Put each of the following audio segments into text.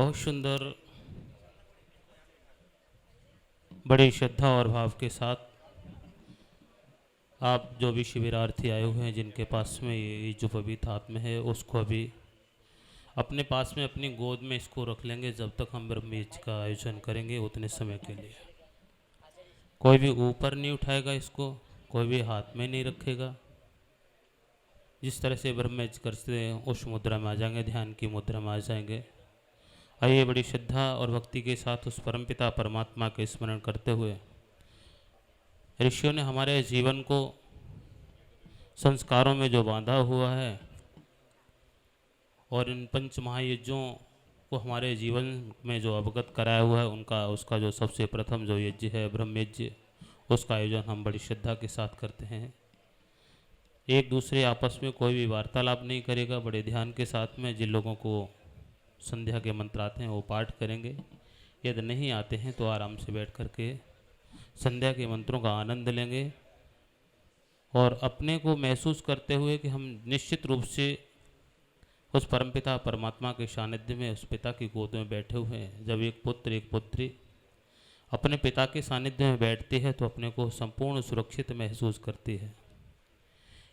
बहुत सुंदर, बड़ी श्रद्धा और भाव के साथ आप जो भी शिविरार्थी आए हुए हैं, जिनके पास में ये जो पवित्र आत्मा है, उसको अभी अपने पास में अपनी गोद में इसको रख लेंगे। जब तक हम ब्रह्मयज्ञ का आयोजन करेंगे उतने समय के लिए कोई भी ऊपर नहीं उठाएगा इसको, कोई भी हाथ में नहीं रखेगा। जिस तरह से ब्रह्मयज्ञ करते हैं उस मुद्रा में आ जाएंगे, ध्यान की मुद्रा में आ जाएंगे। आइए बड़ी श्रद्धा और भक्ति के साथ उस परमपिता परमात्मा के स्मरण करते हुए, ऋषियों ने हमारे जीवन को संस्कारों में जो बांधा हुआ है और इन पंच महायज्ञों को हमारे जीवन में जो अवगत कराया हुआ है, उसका जो सबसे प्रथम जो यज्ञ है ब्रह्मयज्ञ, उसका आयोजन हम बड़ी श्रद्धा के साथ करते हैं। एक दूसरे आपस में कोई भी वार्तालाप नहीं करेगा। बड़े ध्यान के साथ में जिन लोगों को संध्या के मंत्र आते हैं वो पाठ करेंगे, यदि नहीं आते हैं तो आराम से बैठ करके संध्या के मंत्रों का आनंद लेंगे और अपने को महसूस करते हुए कि हम निश्चित रूप से उस परमपिता परमात्मा के सानिध्य में, उस पिता की गोद में बैठे हुए हैं। जब एक पुत्र एक पुत्री अपने पिता के सानिध्य में बैठती है तो अपने को संपूर्ण सुरक्षित महसूस करती है।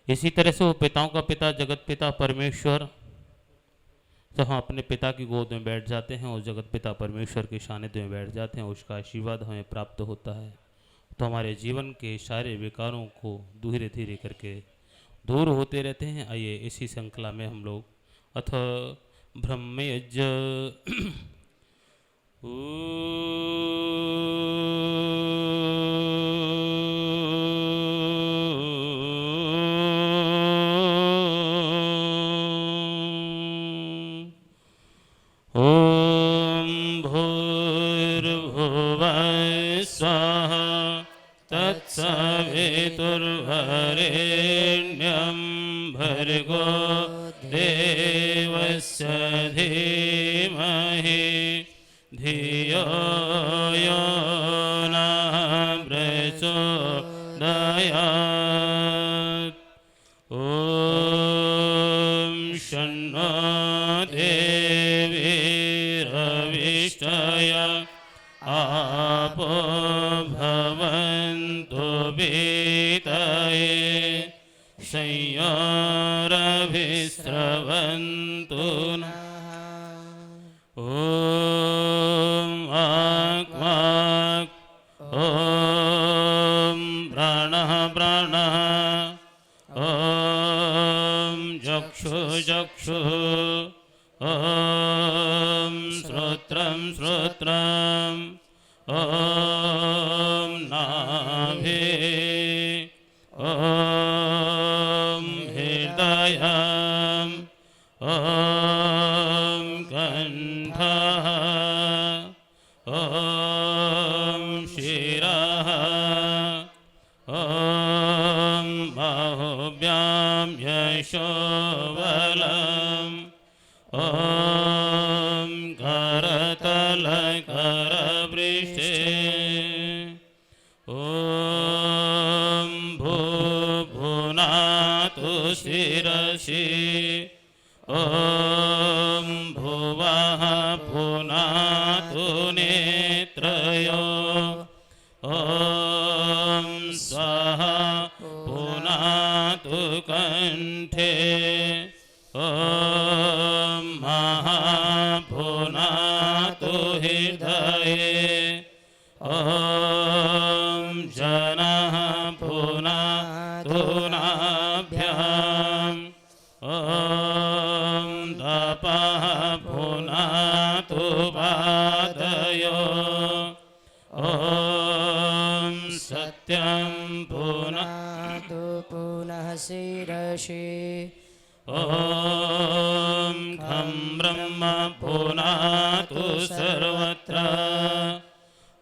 इसी तरह से वो पिताओं का पिता जगत पिता परमेश्वर, जब हम अपने पिता की गोद में बैठ जाते हैं और जगत पिता परमेश्वर के सानिध्य में बैठ जाते हैं, उसका आशीर्वाद हमें प्राप्त होता है, तो हमारे जीवन के सारे विकारों को धीरे धीरे करके दूर होते रहते हैं। आइए इसी श्रृंखला में हम लोग अथ ब्रह्मयज्ञ ओम भूर्भुवः स्वः तत्सवितुर्वरेण्यं भर्गो देवस्य धीमहि धियो यो नः प्रचोदयात्। ॐ शन्नो देवीरविष्टया आपो भवन्तु वीतये संयोरभिस्रवन्तु नः। ॐ वाक् ॐ प्राणः प्राणः ॐ चक्षुः ॐ श्रोत्रं श्रोत्रम् ॐ नाभिः ॐ हृदयम् ॐ कण्ठः ॐ शिरः ॐ बाहुभ्यां यशोबलम् ॐ करतलकरपृष्ठे ॐ भूभुनातु शिरसि ॐ भुवः पुनातु नेत्रयो ॐ स्वः पुनातु कण्ठे ॐ महापुनातु हृदये ॐ जनः पुनातु नाभ्याम् ॐ तपः पुनातु पादयो ॐ सत्यं पुनातु पुनः शिरसि ॐ खं ब्रह्म पुनातु सर्वत्र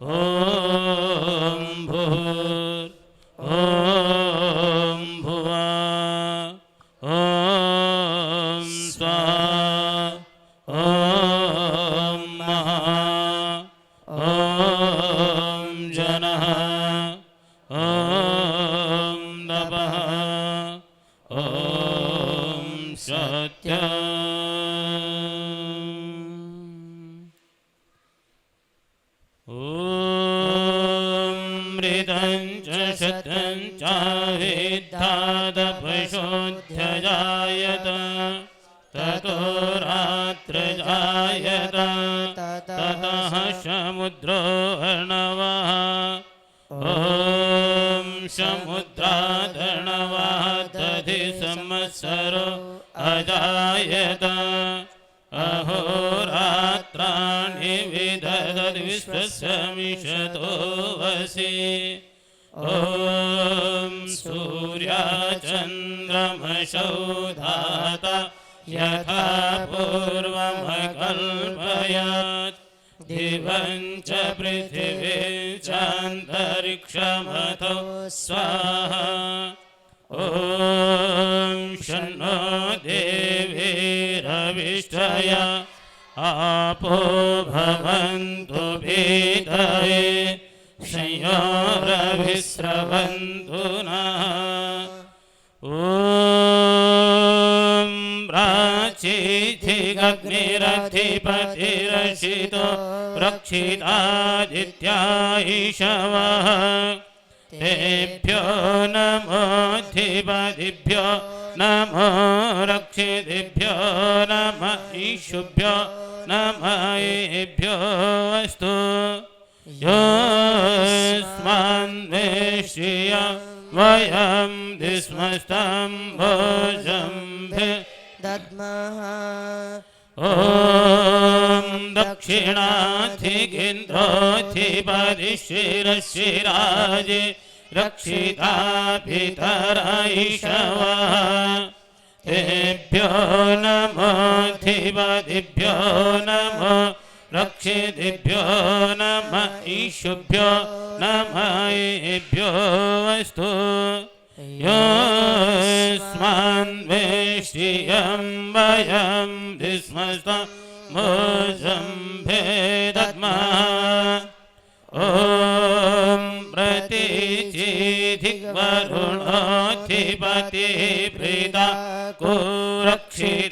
ॐ भूर् ॐ भुवः ॐ स्वः ॐ महः ॐ जनः ॐ तपः ॐ सत्यम्। पञ्चाविद्धादपशोऽध्यजायत ततो रात्रजायत ततः समुद्रो अर्णवः ॐ समुद्रादर्णवः दधि संवत्सरो अजायत अहोरात्राणि विदधद्विश्वस्य मिषतो वसि ॐ सूर्यचन्द्रमसौ धाता यथा पूर्वमकल्पयत् दिवं च पृथिवीं चान्तरिक्षमथो स्वाहा ॐ शन्नो देवीरविष्टया आपो भवन्तु भीतये संयोरविस्रवन्तु नः ॐ प्राचीथिगग्निरधिपतिरसितो रक्षितादित्या ईशवः तेभ्यो नमोऽधिपतिभ्यो नमो रक्षितेभ्यो नमः ईशुभ्यो नमः एभ्यो अस्तु योऽस्मान्वेष्य वयं दिस्मस्तं भोजम्भे दद्मः ॐ दक्षिणाधिगिन्ध्रोऽधिपतिशिरशिराजे रक्षिताभितरैषवः तेभ्यो नमोऽधिपतिभ्यो नमो रक्षितेभ्यो नमः ईशुभ्यो नमः एभ्यो अस्तु योऽस्मान्वेष्यं वयं दिस्मस्तं भोजम्भे दद्मः ॐ प्रतीचिधिवरुणोऽधिपतिः प्रीता को रक्षितान्नमिषवः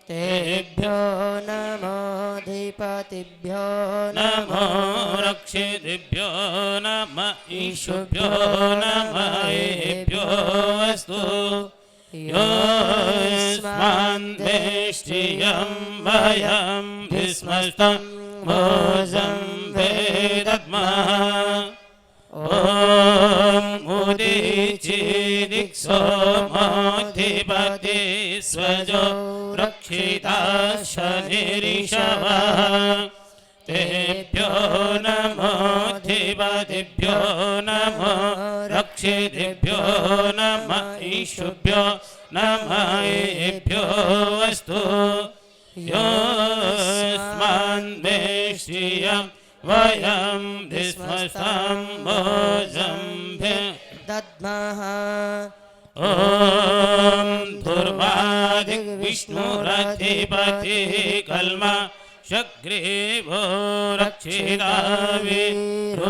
तेभ्यो नमोऽधिपतिभ्यो नमो रक्षितेभ्यो नमः ईशुभ्यो नमः एभ्यो अस्तु योऽस्मान्वेष्यं वयं विस्मस्तं भोजम्भे दद्मः ॐ उदीचिदिक्सोमोऽधिपतिः स्वजो रक्षिता शनिरिषवः तेभ्यो नमोऽधिपतिभ्यो नमो रक्षितेभ्यो नमः ईशुभ्यो नमः एभ्यो अस्तु योऽस्मान्वेष्यं वयं दिस्मस्तं भोजम्भे दद्मः ॐ धुर्वादिग्विष्णुरधिपतिः कल्मा शग्रीवो रक्षिता विरुधैषवः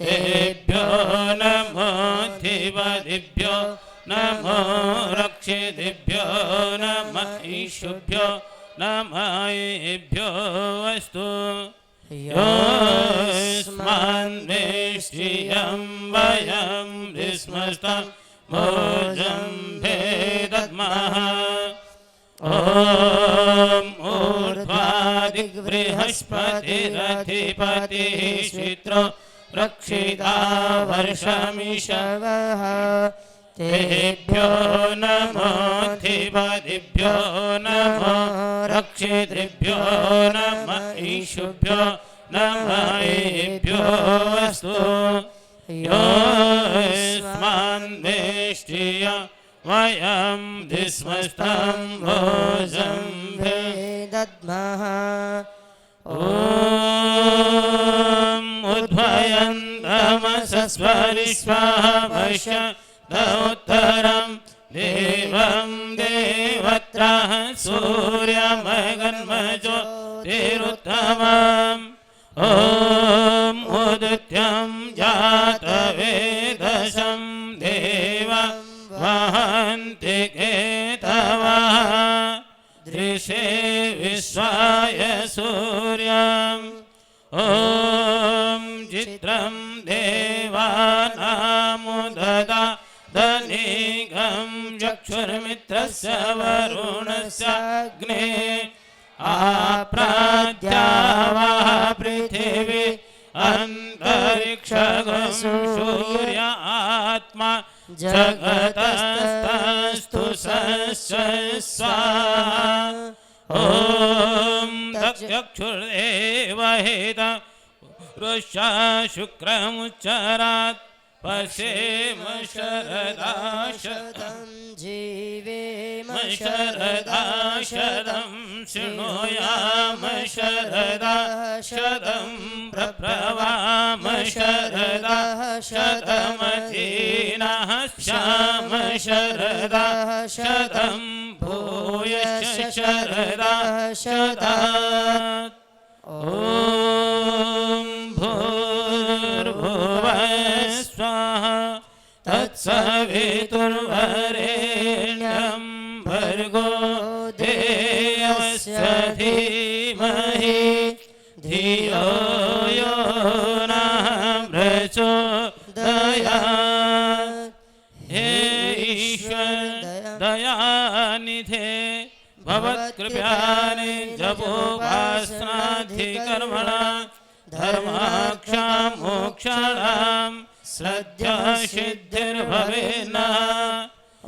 तेभ्यो नमोऽधिपतिभ्यो नमो रक्षितेभ्यो नमः ईशुभ्यो नमः एभ्यो अस्तु योऽस्मान्वेष्यं वयं दिस्मस्तं भोजम्भे दद्मः ॐ ऊर्ध्वादिग्बृहस्पतिरधिपतिः श्वित्रो रक्षिता वर्षमिषवः तेभ्यो नमोऽधिपतिभ्यो नमो रक्षितेभ्यो नमः ईशुभ्यो नमः एभ्यो अस्तु योऽस्मान्वेष्यं वयं दिस्मस्तं भोजम्भे दद्मः ॐ उद्भयन्तमसस्वरिष्वः उत्तरं देवं देवत्रः सूर्यमगन्मज्योतिरुत्तमम् ॐ उदित्यं जातवेदसं देवं वहन्ति केतवः दृशे विश्वाय सूर्यम् ॐ चित्रं देवानामुददा दनिगं चक्षुर्मित्रस्य वरुणस्याग्ने आप्राद्यावः पृथिवी अन्तरिक्षगं सूर्य आत्मा जगतस्तस्तु स्वाहा ॐ तच्चक्षुर्देवहेता रुषा शुक्रमुच्चरात् पश्येम शरदा शतं जीवेम शरदा शतं शृणुयाम शरदा शतं प्रब्रवाम शरदा शतमधीनः स्याम शरदा शतं भूयश्च शरदा शतात् ॐ भूर्भुवः स्वाहा तत्सवितुर्वरेण्यं भर्गो देवस्य धीमहि धियो यो नः प्रचोदयात् हे ईश्वर दयानिधे भवत्कृपाने जपोपासनाधिकर्मणा धर्माक्षां मोक्षाणां श्रद्धा सिद्धिर्भवेन्न ॐ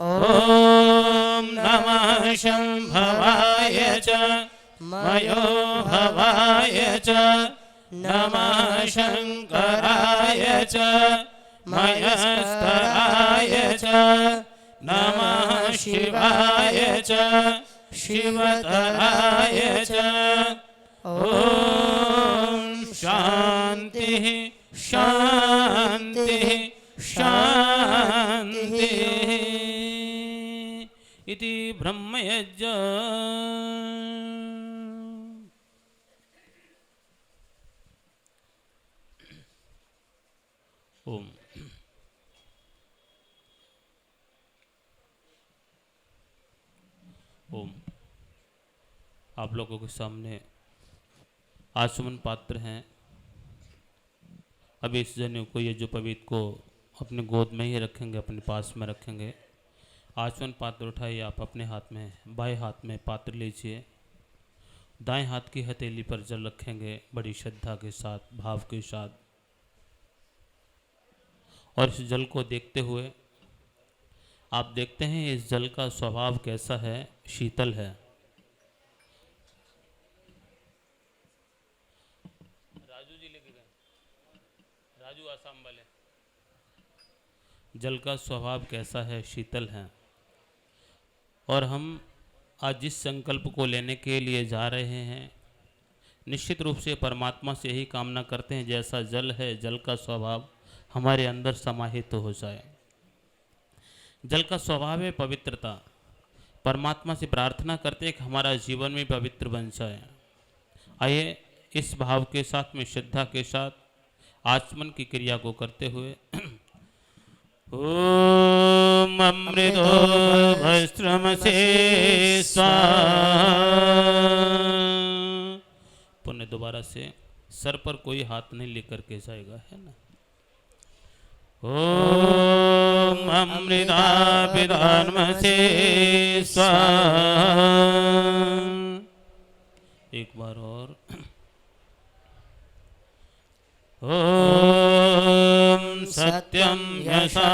नमः शम्भवाय च मयो भवाय च नमः शङ्कराय च मयस्तराय च नमः शिवाय च शिवतराय च ॐ शान्तिः शान्तिः शान्तिः इति ब्रह्मयज्ञ ओम ओम आप लोगों के सामने आचमन पात्र हैं। अब इस जनेऊ को, ये जो पवित्र को अपने गोद में ही रखेंगे, अपने पास में रखेंगे। आचमन पात्र उठाइए आप अपने हाथ में, बाएं हाथ में पात्र लीजिए, दाएं हाथ की हथेली पर जल रखेंगे बड़ी श्रद्धा के साथ, भाव के साथ। और इस जल को देखते हुए आप देखते हैं इस जल का स्वभाव कैसा है, शीतल है। राजू जी लेके गए, राजू आसाम वाले। जल का स्वभाव कैसा है, शीतल है। और हम आज जिस संकल्प को लेने के लिए जा रहे हैं, निश्चित रूप से परमात्मा से यही कामना करते हैं जैसा जल है, जल का स्वभाव हमारे अंदर समाहित हो जाए। जल का स्वभाव है पवित्रता। परमात्मा से प्रार्थना करते हैं कि हमारा जीवन में पवित्र बन जाए। आइए इस भाव के साथ में, श्रद्धा के साथ आचमन की क्रिया को करते हुए ओम अमृतो भस्त्रमसे स्वाहा। पुण्य दोबारा से सर पर कोई हाथ नहीं लेकर के जाएगा, है ना। ओम अमृता पितामसे स्वाहा। एक बार और। ओम सत्यं यशा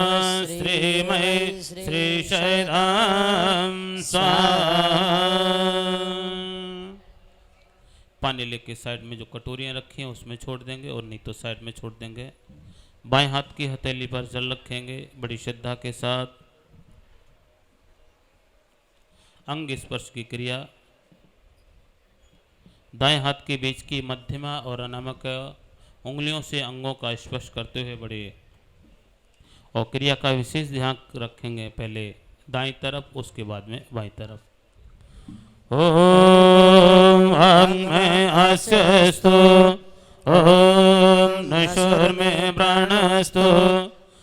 श्रीमय श्रीशैलां स्वाहा। पानी लेके साइड में जो कटोरियां रखी हैं उसमें छोड़ देंगे, और नहीं तो साइड में छोड़ देंगे। बाएं हाथ की हथेली पर जल रखेंगे बड़ी श्रद्धा के साथ। अंग स्पर्श की क्रिया, दाएं हाथ के बीच की मध्यमा और अनामिक उंगलियों से अंगों का स्पर्श करते हुए बड़े, और क्रिया का विशेष ध्यान रखेंगे। पहले दाईं तरफ, उसके बाद में बाईं तरफ। ओम अंग में अस्यस्तु, ओम नशुर में प्राणस्तु,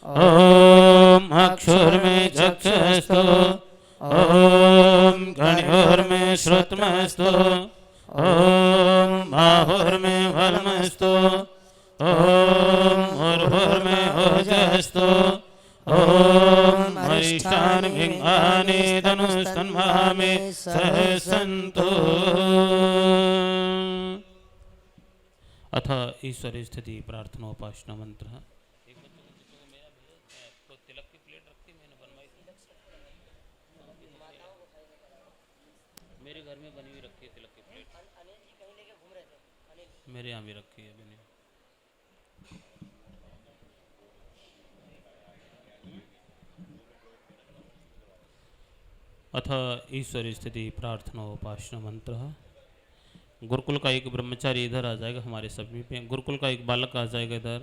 ओम अक्षुर में चक्षुस्तु, ओम गणयोर में श्रुतमस्तु, ओम बाहुर में वलमस्तु, ओम भोजस्तु ॐ हरिष्ठानि विङ्गानि धनुस्तन्मामे सहसन्तु। अथ ईश्वर स्थिति प्रार्थनोपासना मंत्र। मेरे घर में बनी हुई रखी है तिलक की प्लेट, मेरे यहाँ भी रखी है बनी। अथ ईश्वर स्थिति प्रार्थना उपासना मंत्र। गुरुकुल का एक ब्रह्मचारी इधर आ जाएगा हमारे सभी पे। गुरुकुल का एक बालक आ जाएगा इधर।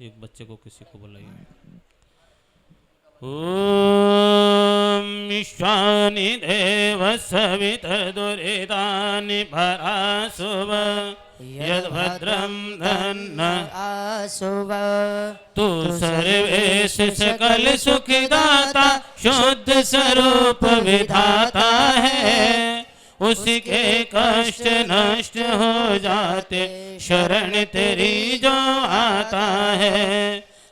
एक बच्चे को किसी को बुलाइए। ओम ईशानि देव सवितर्दुरितानि भरासुव यद्भद्रं धन्न आसुव। तू सर्वेश सकल सुखदाता शुद्ध स्वरूप विधाता है। उसके कष्ट नष्ट हो जाते शरण तेरी जो आता है।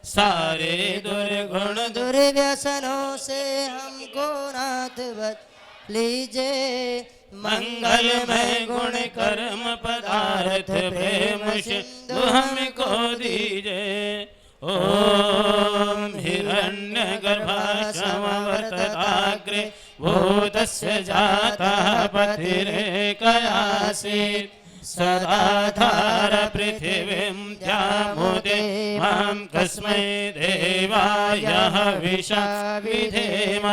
सारे दुर्गुण दुर्व्यसनों से हमको नाथ बच लीजिए। मंगलमय गुण कर्म पदार्थ प्रेम सिंधु हमको दीजिए। ओम हिरण्यगर्भा समवर्तताग्रे भूतस्य जातः पतिरेकयासीत्। सदाधार पृथिवीं द्यामुदे मां कस्मै देवाय हविषा विधेम।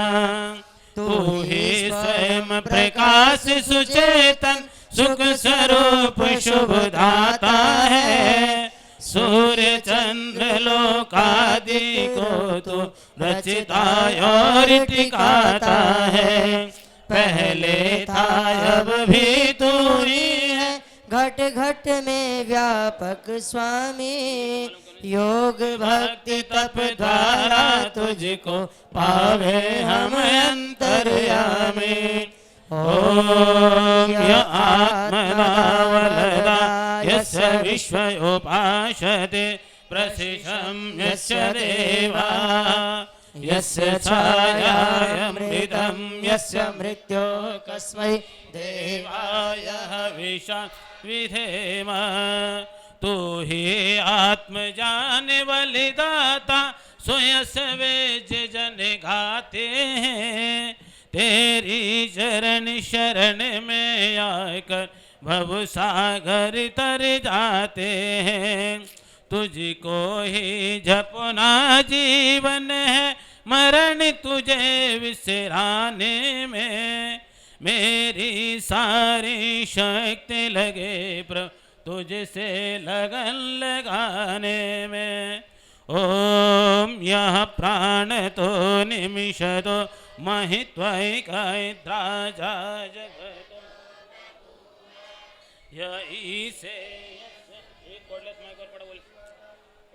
तू ही स्वयं प्रकाश सुचेतन सुख स्वरूप शुभदाता है। सूर्य चंद्र लोकादि को तू रचिता और टिकाता है। पहले था अब भी तू ही है घट घट में व्यापक स्वामी। योग भक्ति तप द्वारा तुझको पावे हम अंतर्यामी। ओम य आत्मनावलदा यस्य विश्वयोपासते प्रसिद्धं यस्य देवा। यस्य छायामृतं यस्य मृत्यो कस्मै देवाय हविषा विधेम। तू ही आत्मजान बलिदाता सोयस वेज जन गाते हैं। तेरी चरण शरण में आकर भव सागर तर जाते हैं। तुझको ही जपना जीवन है मरण तुझे विसराने में। मेरी सारी शक्ति लगे प्रभु तुझसे लगन लगाने में। ओम यह प्राण तो निमिष तो महित्वैका जगत यही से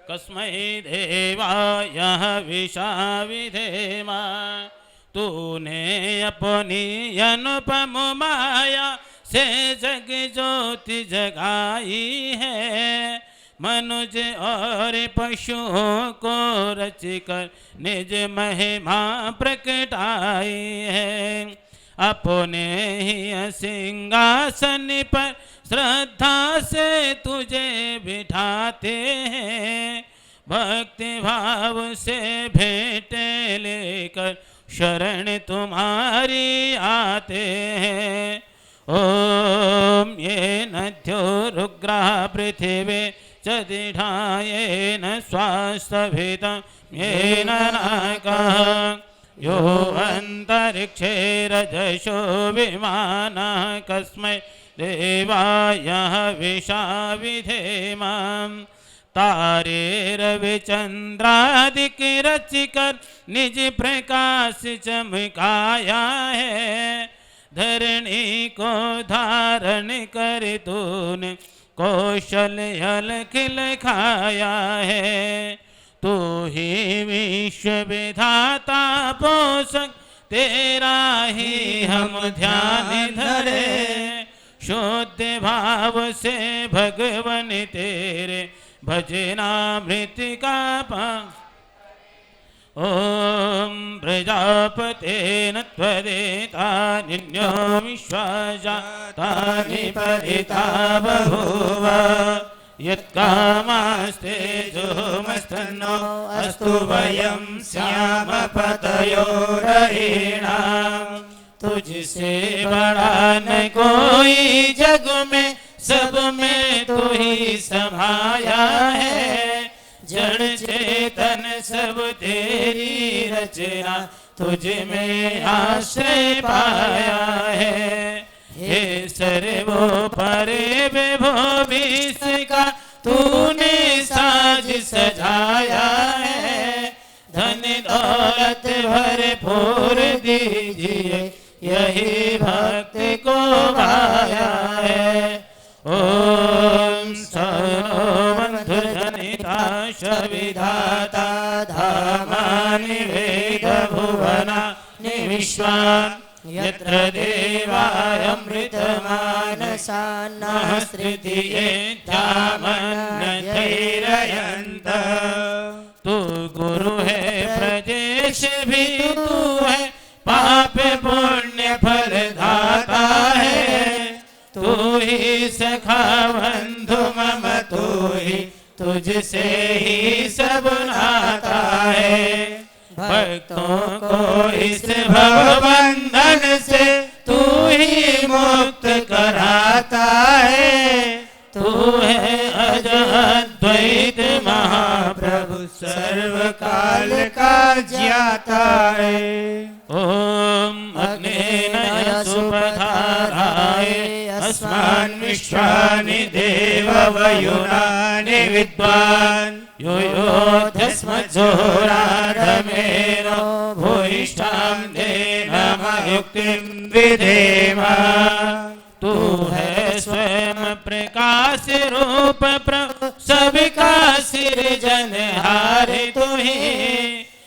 कस्मै देवाय हविषा विधेम। तूने अपनी अनुपम माया से जग ज्योति जगाई है। मनुज और पशुओं को रचकर निज महिमा प्रकटाई है। अपने ही सिंहासन पर श्रद्धा से तुझे बिठाते हैं। भक्ति भाव से भेंट लेकर शरण तुम्हारी आते हैं। ओम ये नद्यो रुग्रा पृथिवी च दृढायेन स्वास्थभितं येन नाकः। यो अंतरिक्षे रजसो विमानः कस्मै देवाय हविषा विधेम। तारे रवि चंद्रादिक रचिकर निज प्रकाश चमकाया है। धरणी को धारण कर तूने कौशल खिल खाया है। तू ही विश्व विधाता पोषक तेरा ही हम ध्यान धरे। शुद्ध भाव से भगवन तेरे भजनामृतिका ॐ प्रजापतेन त्वदेतानिन्यो विश्वजातानि परिता बभूव यत्कामास्ते जुमस्तनो अस्तु वयं स्याम पतयोरयिणाम् तुझसे बड़ा न कोई जग में सब में तू ही समाया है जड़ चेतन सब तेरी रचना तुझ में आश्रय पाया है हे सर्वोपरि विभो विश्व तूने साज सजाया है धन दौलत भरपूर दीजिए यही भक्त को भाया है ओम सनो बंधु जनिता विधाता धामानि वेद भुवना विश्वान् यत्र देवायमृतमानसान्नः स्तृतिये ध्यामन्नधैर्ययन्त तू गुरु है प्रजेश भी तू है पाप पुण्य फल दाता है तू ही सखा बंधु मम तू ही तुझसे ही सब नाता है भक्तों को इस भवबंधन से तू ही मुक्त कराता है तू है अज अद्वैत महाप्रभु सर्वकाल का ज्ञाता है ओम अग्नेन सुपधाराय अस्मान् विश्वानि देववयुनानि विद्वान् यो योऽध्यस्मज्जोराधमेनो भूयिष्ठां देनमयुक्तिं विधेम तू है स्वयं प्रकाश रूप प्रभु सबका सृजनहार तू ही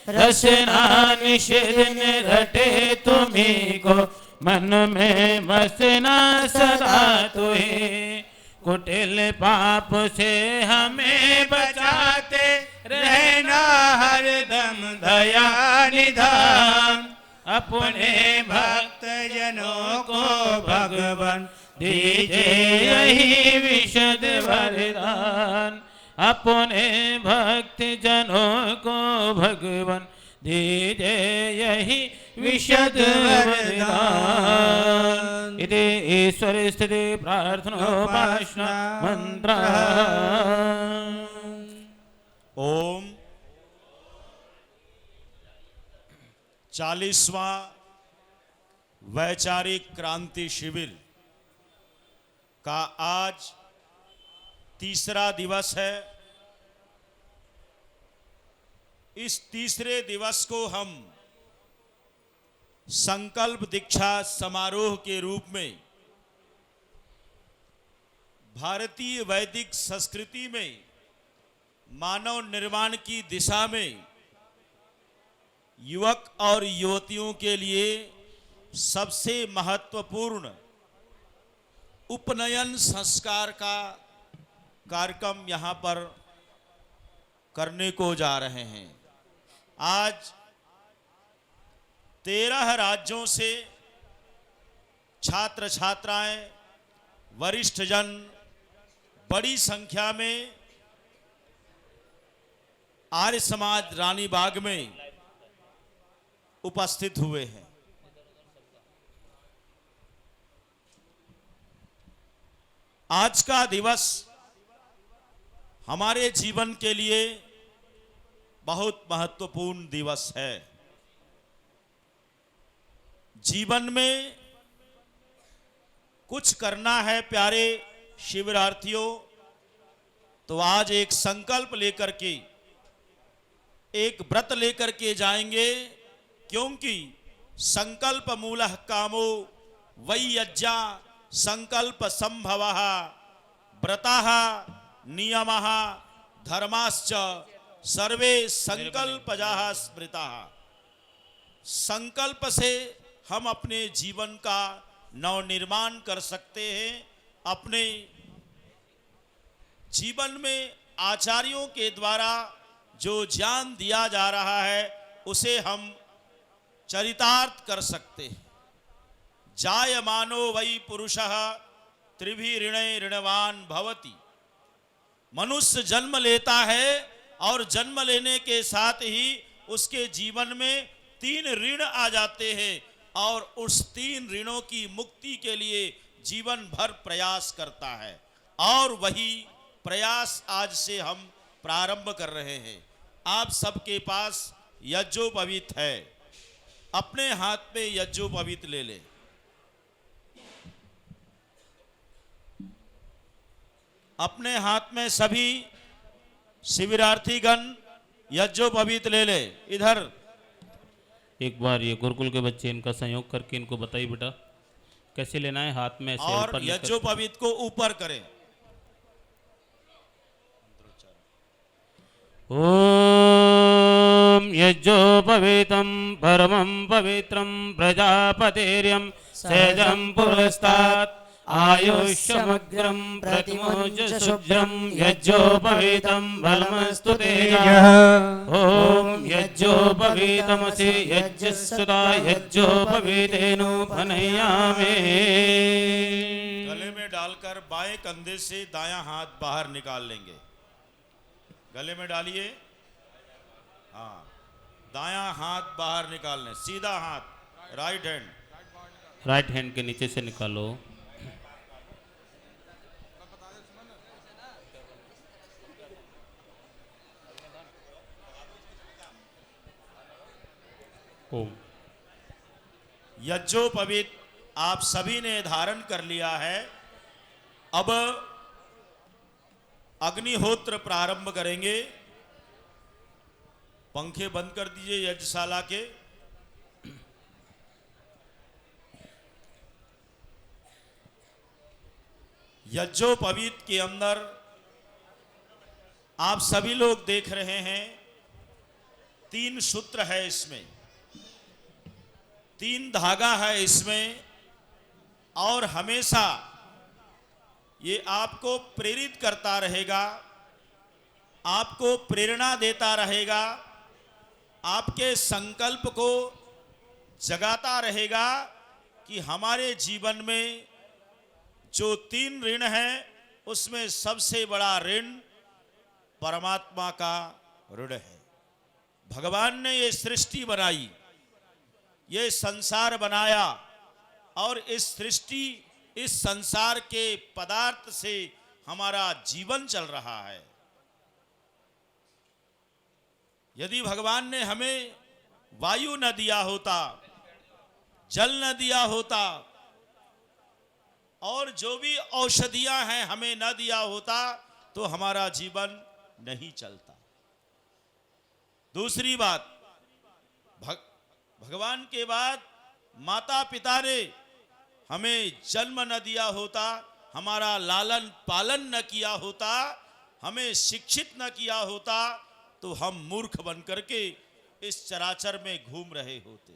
रचना निषेध में रटे तुम्ही को मन में बसना सदा तू ही कुटिल पाप से हमें बचाते रहना हरदम दया निधान अपने भक्त जनों को भगवान दीजिए यही विशद वरदान अपने भक्त जनों को भगवान दीजिए यही विशद वरदान इति ईश्वर स्थिति प्रार्थनोपासना मंत्र ओम 40वां वैचारिक क्रांति शिविर का आज तीसरा दिवस है। इस तीसरे दिवस को हम संकल्प दीक्षा समारोह के रूप में भारतीय वैदिक संस्कृति में मानव निर्माण की दिशा में युवक और युवतियों के लिए सबसे महत्वपूर्ण उपनयन संस्कार का कार्यक्रम यहाँ पर करने को जा रहे हैं। आज 13 राज्यों से छात्र छात्राएं वरिष्ठ जन बड़ी संख्या में आर्य समाज रानीबाग में उपस्थित हुए हैं। आज का दिवस हमारे जीवन के लिए बहुत महत्वपूर्ण दिवस है। जीवन में कुछ करना है प्यारे शिविरार्थियों, तो आज एक संकल्प लेकर के, एक व्रत लेकर के जाएंगे, क्योंकि संकल्प मूलः कामो वै यज्ञा संकल्प संभवः व्रतः नियमः धर्माश्च सर्वे संकल्पजाः स्मृताः। संकल्प से हम अपने जीवन का नवनिर्माण कर सकते हैं, अपने जीवन में आचार्यों के द्वारा जो ज्ञान दिया जा रहा है उसे हम चरितार्थ कर सकते हैं। जायमानो वै पुरुषः त्रिभि ऋणे ऋणवान भवति। मनुष्य जन्म लेता है और जन्म लेने के साथ ही उसके जीवन में 3 ऋण आ जाते हैं और उस 3 ऋणों की मुक्ति के लिए जीवन भर प्रयास करता है। और वही प्रयास आज से हम प्रारंभ कर रहे हैं। आप सबके पास यज्ञोपवीत है, अपने हाथ में यज्ञोपवीत ले लें। अपने हाथ में सभी शिविरार्थीगण यज्ञोपवीत ले ले। इधर एक बार ये गुरुकुल के बच्चे इनका संयोग करके इनको बताइए बेटा कैसे लेना है। हाथ में ऐसे और ऊपर लेकर- यज्ञोपवीत को ऊपर करें। ओम यज्ञोपवीतं परमं पवित्रं प्रजापतिर्यं सेजं पुरस्तात् आयुष्यमग्रं प्रतिमोज्य शुभ्रं यज्ञोपवीतं बलमस्तु तेजः। ओम यज्ञोपवीतमसि यज्ञस्सुता यज्ञोपवीतेनोपनयामे। गले में डालकर बाएं कंधे से दायां हाथ बाहर निकाल लेंगे। गले में डालिए। हाँ, दायां हाथ बाहर निकालने, सीधा हाथ, राइट हैंड। राइट हैंड के नीचे से निकालो। ओम। यज्ञोपवीत आप सभी ने धारण कर लिया है। अब अग्निहोत्र प्रारंभ करेंगे। पंखे बंद कर दीजिए यज्ञशाला के। यज्ञोपवीत के अंदर आप सभी लोग देख रहे हैं 3 सूत्र है इसमें, 3 धागा है इसमें। और हमेशा ये आपको प्रेरित करता रहेगा, आपको प्रेरणा देता रहेगा, आपके संकल्प को जगाता रहेगा कि हमारे जीवन में जो 3 ऋण हैं उसमें सबसे बड़ा ऋण परमात्मा का ऋण है। भगवान ने ये सृष्टि बनाई, ये संसार बनाया और इस सृष्टि, इस संसार के पदार्थ से हमारा जीवन चल रहा है। यदि भगवान ने हमें वायु न दिया होता, जल न दिया होता और जो भी औषधियां हैं हमें न दिया होता तो हमारा जीवन नहीं चलता। दूसरी बात, भगवान के बाद माता पिता ने हमें जन्म न दिया होता, हमारा लालन पालन न किया होता, हमें शिक्षित न किया होता तो हम मूर्ख बन करके इस चराचर में घूम रहे होते।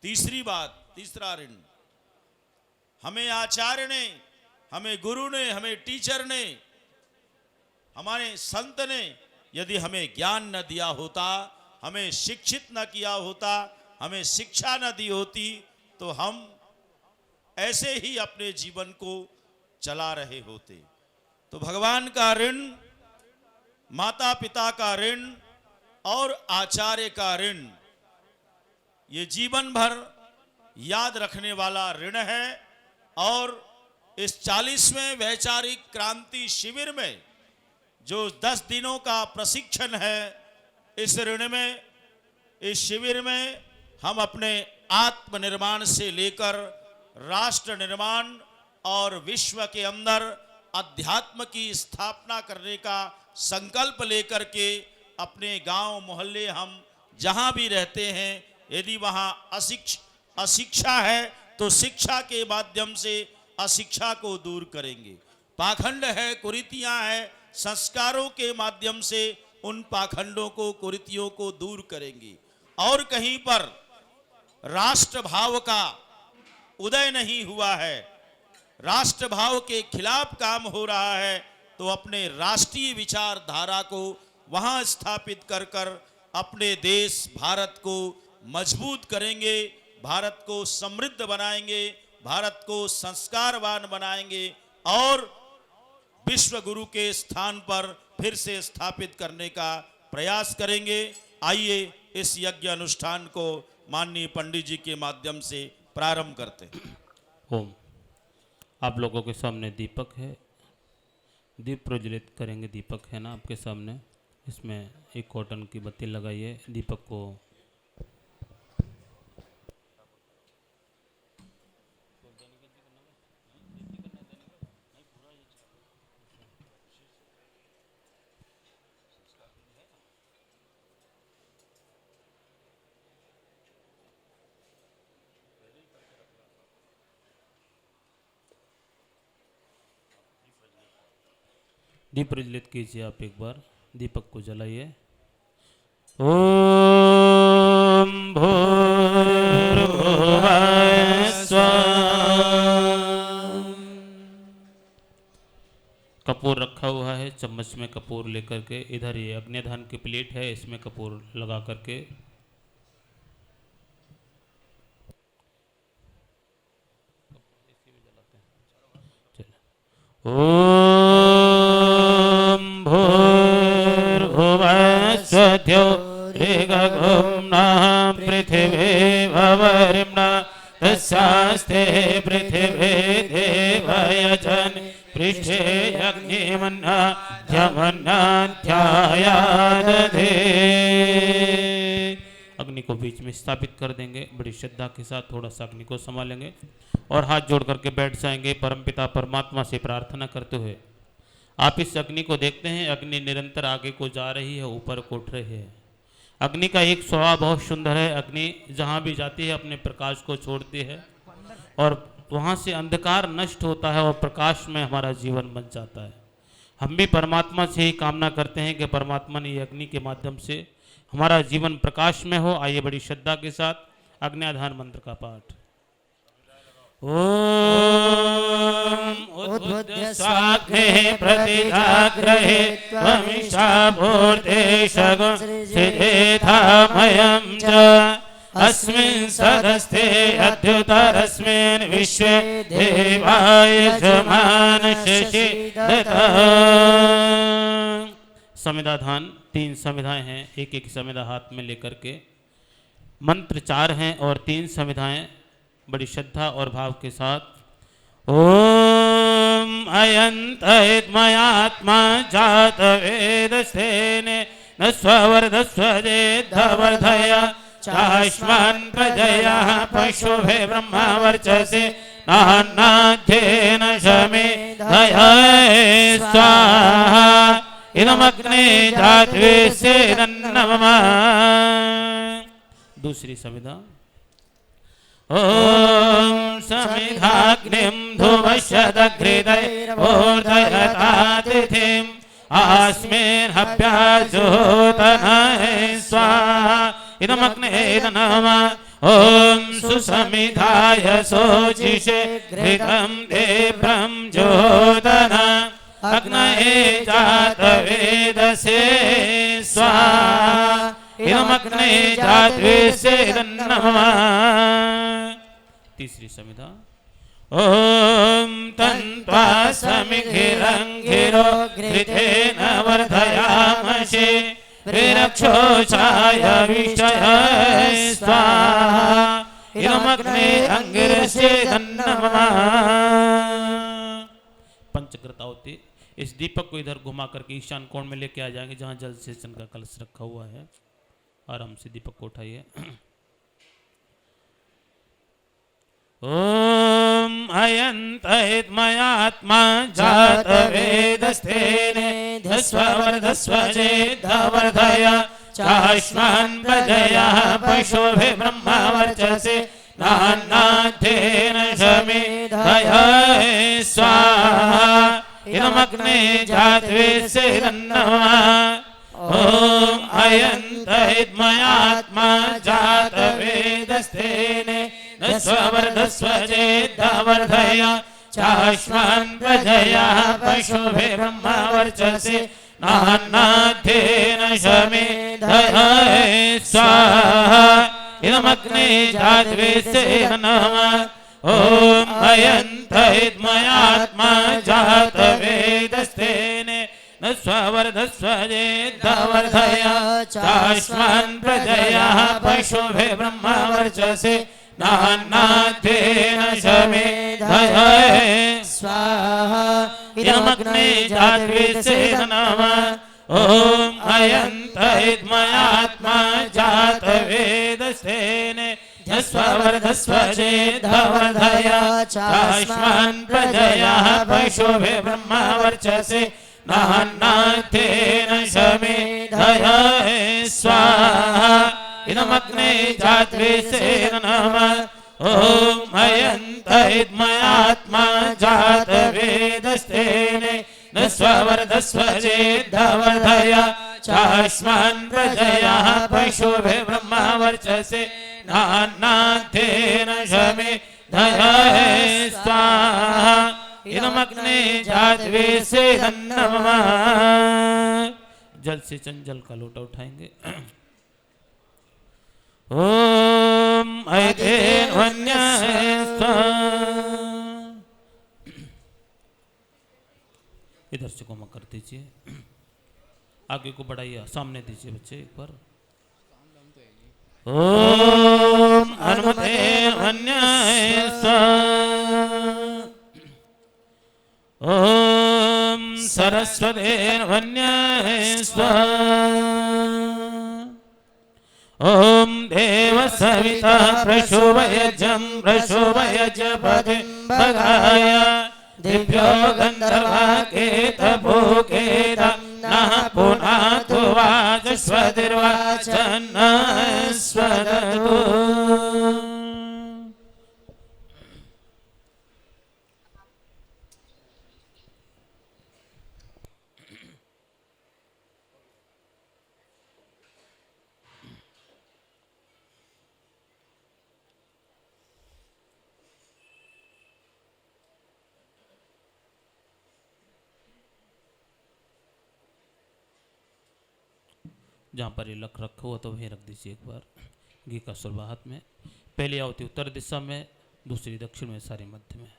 तीसरी बात, तीसरा ऋण, हमें आचार्य ने, हमें गुरु ने, हमें टीचर ने, हमारे संत ने यदि हमें ज्ञान न दिया होता, हमें शिक्षित न किया होता, हमें शिक्षा न दी होती तो हम ऐसे ही अपने जीवन को चला रहे होते। तो भगवान का ऋण, माता पिता का ऋण और आचार्य का ऋण, ये जीवन भर याद रखने वाला ऋण है। और इस 40वें वैचारिक क्रांति शिविर में जो 10 दिनों का प्रशिक्षण है, इस ऋण में, इस शिविर में हम अपने आत्मनिर्माण से लेकर राष्ट्र निर्माण और विश्व के अंदर अध्यात्म की स्थापना करने का संकल्प लेकर के अपने गांव मोहल्ले हम जहां भी रहते हैं, यदि वहां अशिक्षा है तो शिक्षा के माध्यम से अशिक्षा को दूर करेंगे। पाखंड है, कुरीतियां हैं, संस्कारों के माध्यम से उन पाखंडों को, कुरीतियों को दूर करेंगे। और कहीं पर राष्ट्र भाव का उदय नहीं हुआ है, राष्ट्र भाव के खिलाफ काम हो रहा है, तो तो अपने राष्ट्रीय विचारधारा को वहां स्थापित कर कर अपने देश भारत को मजबूत करेंगे, भारत को समृद्ध बनाएंगे, भारत को संस्कारवान बनाएंगे और विश्व गुरु के स्थान पर फिर से स्थापित करने का प्रयास करेंगे। आइए इस यज्ञ अनुष्ठान को माननीय पंडित जी के माध्यम से प्रारंभ करते हैं। ओम। आप लोगों के सामने दीपक है, दीप प्रज्वलित करेंगे। दीपक है ना आपके सामने, इसमें एक कॉटन की बत्ती लगाइए। दीपक को दीप प्रज्वलित कीजिए। आप एक बार दीपक को जलाइए। ओम भूर्भुवः स्वः। कपूर रखा हुआ है, चम्मच में कपूर लेकर के इधर ये अग्निधान की प्लेट है, इसमें कपूर लगा करके ओम भूर्भुवः स्वः ऋगगुम्नः पृथिवी भवरिम्ना तस्यास्ते पृथिवी देवयजन पृष्ठे अग्निमन्नाध्यामन्नाध्यायादधे। अग्नि को बीच में स्थापित कर देंगे। बड़ी श्रद्धा के साथ थोड़ा सा अग्नि को संभालेंगे और हाथ जोड़ करके बैठ जाएंगे। परमपिता परमात्मा से प्रार्थना करते हुए आप इस अग्नि को देखते हैं। अग्नि निरंतर आगे को जा रही है, ऊपर को उठ रही है। अग्नि का एक स्वभाव बहुत सुंदर है। अग्नि जहाँ भी जाती है अपने प्रकाश को छोड़ती है और वहाँ से अंधकार नष्ट होता है और प्रकाश में हमारा जीवन बन जाता है। हम भी परमात्मा से ही कामना करते हैं कि परमात्मा ने अग्नि के माध्यम से हमारा जीवन प्रकाश में हो। आइए बड़ी श्रद्धा के साथ अग्न्याधान मंत्र का पाठ। ओम उद्बुद्ध स्वाग्नेः प्रतिजाग्रहे त्वमिषा भूतेशगुं सिद्धेथामयं च अस्मिन् सदस्ते अद्युतरस्मिन् विश्वे देवाय जमानशशि दत्ता। संविधाधान 3 संविधाएं हैं। एक एक संविधा हाथ में लेकर के मंत्र 4 हैं और 3 संविधाएं बड़ी श्रद्धा और भाव के साथ। ओम अयंतयित्मयात्मा जात वेदस्तेने न स्ववर्धस्वजेद्धवर्धय चाश्मान् प्रजया पशुभे ब्रह्मवर्चसे नान्नाध्येन शमे धये स्वाहा इदमग्ने जात्वेसे नमः। दूसरी संविधा। ओम समिधाग्निं धुवशदघ्रिदैर्वोर्धयतातिथिम् अस्मिन् हव्याजोतनये स्वाहा इदमग्ने नमः। ओम सुसमिधाय शोचिषे घृतं देवं जोतन अग्नये जातवेदसे स्वाहा इदमग्ने जात्वेसे नमः। तीसरी संविधा। ओम तन्त्वा समिघिरङ्घिरो घृतेन वर्धयामशे विरक्षोचाय विषय स्वाहा इदमग्ने अंगिरसे नमः। पंचकृतावती। इस दीपक को इधर घुमा करके ईशान कोण में लेके आ जाएंगे जहाँ जल सेचन का कलश रखा हुआ है। आराम से दीपक को उठाइए। ओम अयंतयित्मयात्मा जात वेदस्तेने धस्ववर्धस्वजेद्धवर्धय चाश्मान् प्रजया पशुभे ब्रह्मवर्चसे नान्नाध्येन शमे धये स्वाहा इदमग्ने जात्वेसे नमः। ओम अयंतयित्मयात्मा जात वेदस्तेने स्ववर्धस्वजेद्धवर्धय चाश्वान् प्रजया पशुभिः ब्रह्मवर्चसे नान्नाथेन शमेधये स्वाहा इदमग्ने जातवेदसे नमः ॐ अयन्तैद्मयात्मा जातवेदस्तेने न स्ववर्धस्वजेद्धवर्धय चाश्वान् प्रजया पशुभिः ब्रह्मवर्चसे नान्नाथेन शमेधये स्वाहा इदमग्ने जातवेदसे नमः ॐ अयन्तैद्मयात्मा जातवेदस्तेने स्ववर्धस्वजेद्धवर्धय चाश्वान् प्रजया पशुभिः ब्रह्मवर्चसे नान्नाथेन शमेधये स्वाहा इदमग्ने जातवेदसे नमः ॐ अयन्तैद्मयात्मा जातवेदस्तेने न स्ववर्धस्वजेद्धवर्धय चाश्वान् प्रजया पशुभिः ब्रह्मवर्चसे नान्नाथेन शमेधये स्वाहा इदमग्ने जातवेदसे नमः। जल से चंचल का लोटा उठाएंगे। ओम ऐतेन्वन्याय इधर से कोमा कर दीजिए, आगे को बढ़ाइए, सामने दीजिए बच्चे एक बार। ओम हनुमतेन्वन्याय ओम सरस्वतेन्वन्याय ओम देव सविता प्रशोभयजं प्रशोभयजपतिं भगाय दिव्यो गन्धर्वाकेतभूकेत नः पुनातु वाचस्वतिर्वाचन्नः स्वदतु। जहाँ पर ये लख रखा हुआ तो वहीं रख दीजिए एक बार। घी का सुरबा हाथ में, पहली आहुति उत्तर दिशा में, दूसरी दक्षिण में, सारी मध्य में।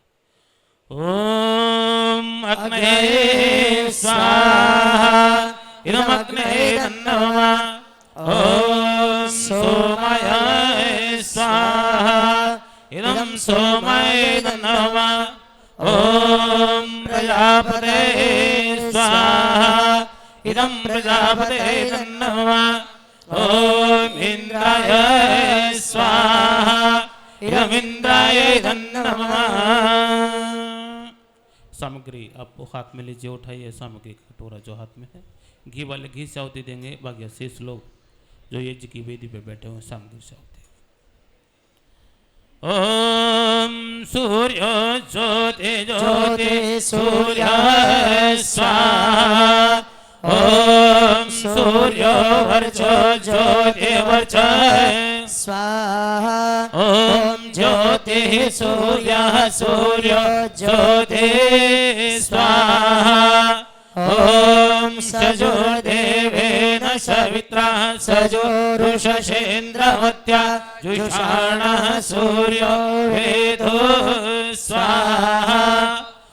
ओम अग्नये स्वाहा इदमग्नये नमः। ओम सोमयाय स्वाहा इदं सोमये नमः। ओम प्रजापते स्वाहा इदं प्रजापते नमः। ओम इंद्राय स्वाहा इदमिंद्राय नमः। सामग्री आप हाथ में लीजिए, उठाइए सामग्री का कटोरा जो हाथ में है। घी वाले घी से आहुति देंगे, बाकी शेष लोग जो यज्ञ की वेदी पे बैठे हुए सामग्री से आहुति। ओम सूर्यो ज्योति ज्योति सूर्याय स्वाहा। ओम सूर्यो वर्चो ज्योति वर्चाय स्वाहा। ओम ज्योति सूर्यः सूर्यो ज्योति स्वाहा। ओम सजोर्देवेन सवित्रा सजोरुषसेन्द्रवत्या जुषाणः सूर्यो वेदो स्वाहा।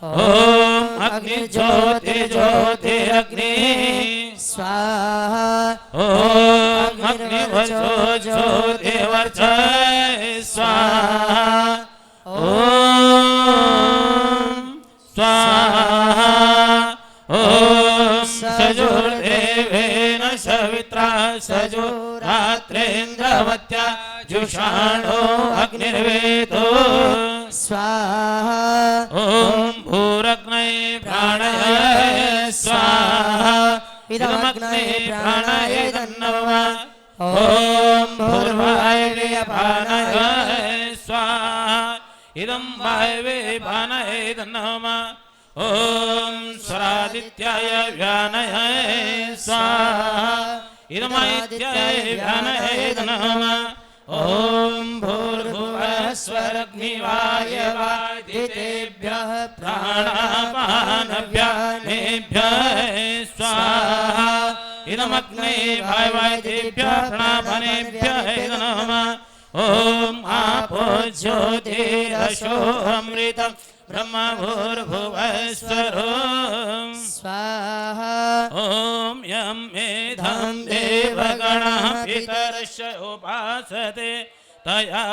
ओम अग्नि ज्योति ज्योति अग्नि स्वाहा। ओम अग्नि वर्चो ज्योति वर्चय स्वाहा। ओम स्वाहा। ओम सजोर्देवेन सवित्रा सजोरात्रेन्द्रवत्या जुषाणो अग्निर्वेदो स्वाहा। ओम भूरग्नये प्राणय स्वाहा इदमग्नये प्राणाय नमः। ओम भूर्वायवे पानय स्वाहा इदं वायवे पानय नमः। ओम स्वरादित्याय व्यानय स्वाहा इदमादित्याय व्यानय नमः। ओम भूर्भुवः स्वरग्निवायवादितेभ्यः प्राणापानव्यानेभ्यः स्वाहा इदमग्ने वायवादितेभ्यः प्राणापानेभ्यः नमः ओम आपो ज्योतिरसो अमृतम् ब्रह्म भूर्भुवस्वरोम स्वाहा ओम यं मेधं देवगणः पितरस्य उपासते तया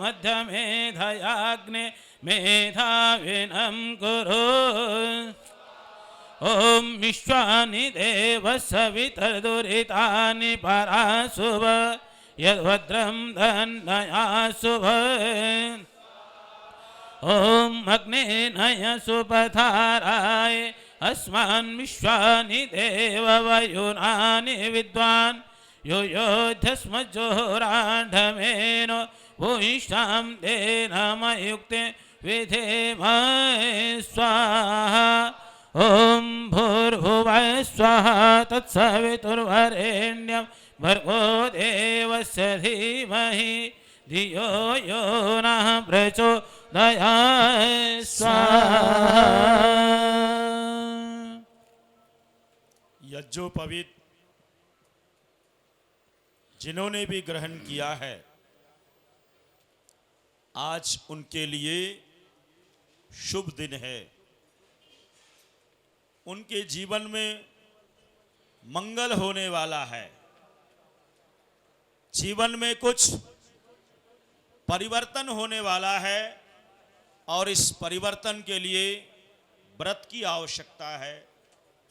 मध्यमेधयाग्ने मेधाविनं कुरु ओम विश्वानि देव सवितर्दुरितानि पराशुभ यद्भद्रं धन्यया शुभ ओम अग्ने नय सुपथाराय अस्मान् विश्वानि देव वयुनानि विद्वान् यो योध्यस्मज्जोराढमेनो भूयिष्ठां तेनमयुक्ते विधेमहे स्वाहा ओम भूर्भुवः स्वाहा तत्सवितुर्वरेण्यं भर्गो देवस्य धीमहि धियो यो नः प्रचोदयात् स्वाहा यज्ञोपवीत जिन्होंने भी ग्रहण किया है आज उनके लिए शुभ दिन है। उनके जीवन में मंगल होने वाला है। जीवन में कुछ परिवर्तन होने वाला है और इस परिवर्तन के लिए व्रत की आवश्यकता है,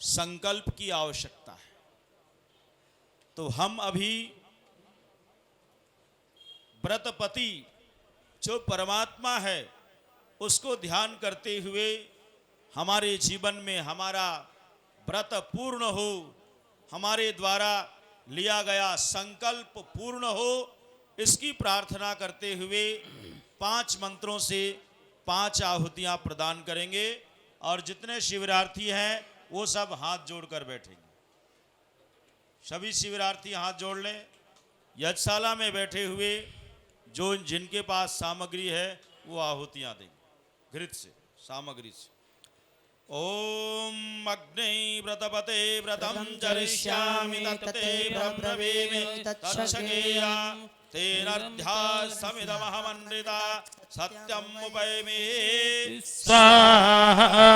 संकल्प की आवश्यकता है। तो हम अभी व्रतपति जो परमात्मा है उसको ध्यान करते हुए हमारे जीवन में हमारा व्रत पूर्ण हो, हमारे द्वारा लिया गया संकल्प पूर्ण हो, इसकी प्रार्थना करते हुए 5 मंत्रों से 5 आहुतियां प्रदान करेंगे और जितने शिविरार्थी हैं वो सब हाथ जोड़कर बैठेंगे। सभी शिविरार्थी हाथ जोड़ लें। यज्ञशाला में बैठे हुए जो जिनके पास सामग्री है वो आहुतियां देंगे घृत से, सामग्री से। ओम अग्ने व्रतपते व्रतं चरिष्यामि तत्ते ब्रह्मवेमि तच्छकेया तेनर्ध्या समिदमहमनृता सत्यम् उपैमि स्वाहा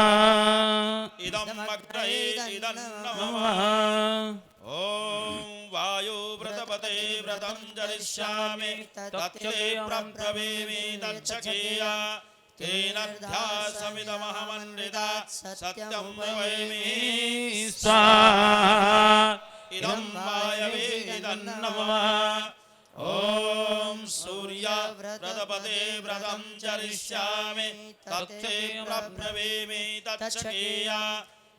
इदम् अग्ने इदं नमः। ओम वायु व्रतपते व्रतं चरिष्यामि तत्ते ब्रह्मवेमि तच्छकेया तेनर्ध्या समिदमहमनृता सत्यम् उपैमि स्वाहा इदं वायवे इदं नमः। ओम सूर्य व्रतपते व्रतं चरिष्यामि तत्ते ब्रह्मवेमि तच्छकेया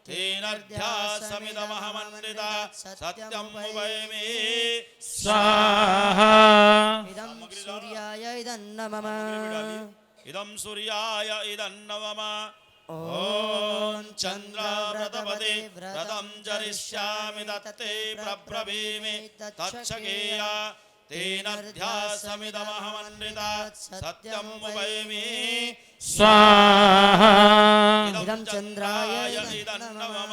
तेनर्ध्या समिदमहमनृता सत्यम् उपैमि स्वाहा इदं सूर्याय इदं नमः इदं सूर्याय इदं नमः। ॐ चंद्र व्रतपते व्रतं चरिष्यामि तत्ते ब्रह्मवेमि तच्छकेया तेनर्ध्या समिदमहमनृता सत्यम् उपैमि स्वाहा इदं चंद्राय इदं नमः।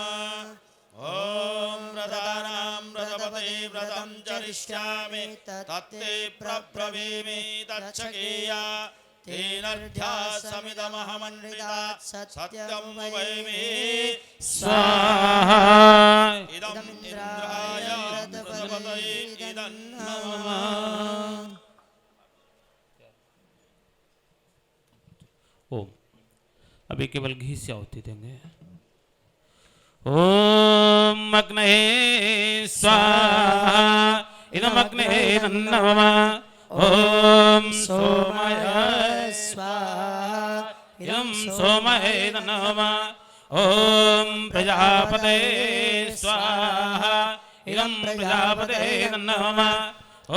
ओम व्रतानां व्रतपते व्रतं चरिष्यामि तत्ते ब्रह्मवेमि तच्छकेया तेनर्ध्या समिदमहमनृता सत्यम् उपैमि स्वाहा इदं इंद्राय व्रतपते इदं नमः। ओम अभी केवल घी से आहुति देंगे। ओम अग्ने स्वाहा इदम् अग्ने नमः। ओम सोमाय स्वाहा इदं सोमाय नमः। ओम प्रजापते स्वाहा इदं प्रजापते नमः।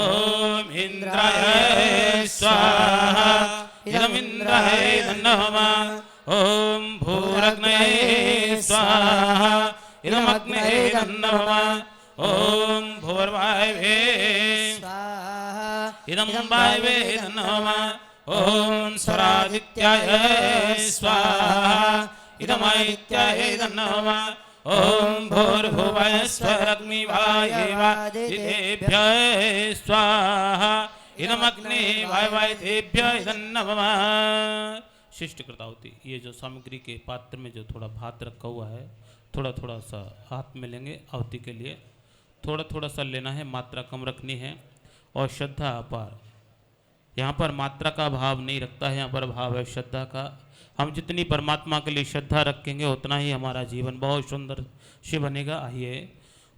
ओम इंद्राय स्वाहा इदम् इंद्राय नमः। ओम भूरग्ने स्वाहा इदम् अग्ने नमः। ओम भूर्वायवे स्वाहा इदं वायवे नमः। ॐ स्वरादित्याय स्वाहा इदमादित्याय नमः ॐ भूर्भुवः स्वरग्निवायुवादितेभ्यः स्वाहा इदमग्ने वायुवादितेभ्यः नमः। शिष्ट कृतावती ये जो सामग्री के पात्र में जो थोड़ा भात रखा हुआ है थोड़ा थोड़ा सा हाथ में लेंगे आहुति के लिए थोड़ा थोड़ा सा लेना है मात्रा कम रखनी है और श्रद्धा अपार। यहाँ पर मात्रा का भाव नहीं रखता है यहाँ पर भाव है श्रद्धा का। हम जितनी परमात्मा के लिए श्रद्धा रखेंगे उतना ही हमारा जीवन बहुत सुंदर से बनेगा। आइए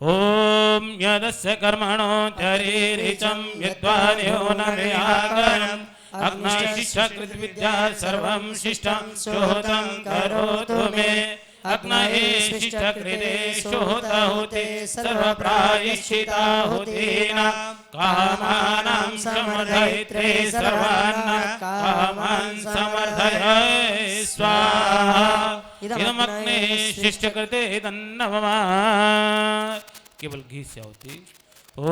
ओम यदस्य कर्मणो शरीरिचं यद्वान्यो न व्याकरणम् अग्निशिष्टकृत विद्या सर्वं शिष्टं शोधं करोतु मे अग्नये शिष्टकृते शोधहुते सर्वप्रायश्चिताहुतेन कामानां समर्धयित्रे सर्वान् कामान् समर्धय स्वाहा इदमग्ने शिष्टकृते तन्नमः। केवल घी से होती ओम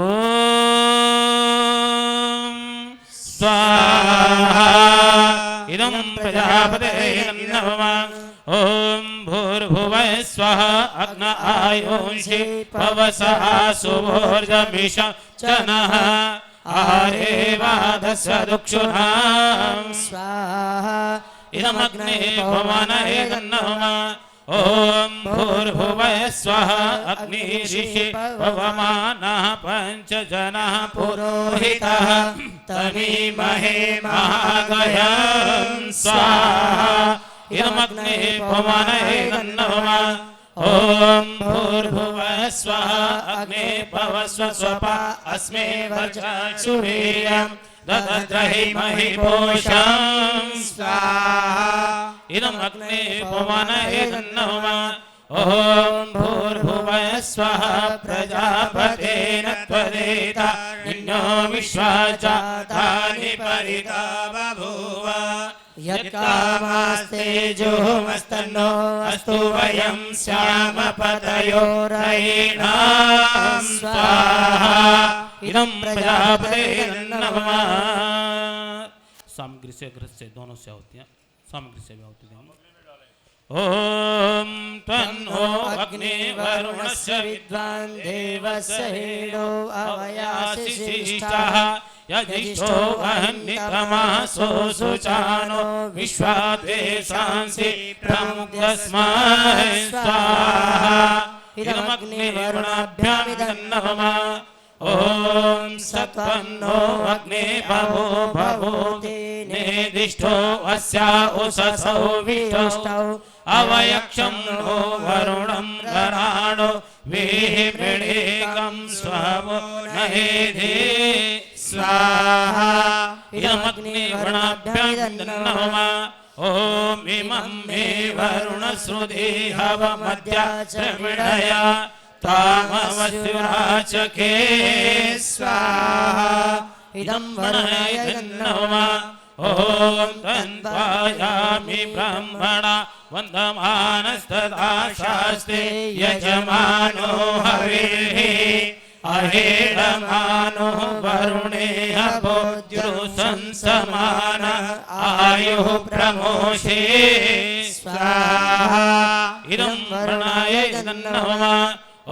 स्वाहा इदं प्रजापतये नमः ओम भूर्भुवः स्वः अग्न आयुषे पवसः सुभोर्जमिषं च नः आरेवादस्य दुक्षुणां स्वाहा इदमग्ने पवनये नमः ओम भूर्भुवः स्वः अग्निरिषे पवमानः पंच जनः पुरोहितः तमीमहे महागयं स्वाहा इदमग्ने पवनये नमः ओम भूर्भुवः स्वः अग्ने पवस्व स्वपा अस्मे वर्चक्षुरेयं ददद्रहि महिपोषं स्वाहा इदमग्ने पवनये नमः ओम भूर्भुवः स्वः प्रजापतेन त्वदेता निन्यो विश्वा जातानि परिता बभूव यत्कामास्तेजोमस्तन्नो अस्तु वयं श्यामपतयोरयेणां स्वाहा इदं प्रजापते नमः। सामग्री से घृत से दोनों से होती हैं सामग्री से भी होती है। ओम तन्नो अग्नि वरुणस्य विद्वान् देवस्य हेडो अवयासि शिष्टः यजिष्ठो वह्नितमासो सुचानो विश्वाद्वेषांसि प्रमुग्धस्मै स्वाहा इदमग्निवरुणाभ्यामिदं नमः ओम सत्वन्नो अग्ने भवो भवोति नेदिष्ठो अस्या उषसौ विष्टौ अवयक्षं नो वरुणं गराणो विमृणेकं स्वमो नहेधे स्वाहा इदमग्निवर्णाभ्यां नमः ओम इमं मे वरुणश्रुधि हवमद्या च मृडया तामवसुराचके स्वाहा इदं वरुणाय नमः ओम तन्वायामि ब्रह्मणा वन्दमानस्तदा शास्त्रे यजमानो हविः अहेडमानो वरुणेह बोध्युसंसमान आयुः प्रमोषे स्वाहा इदं वरुणाय नमः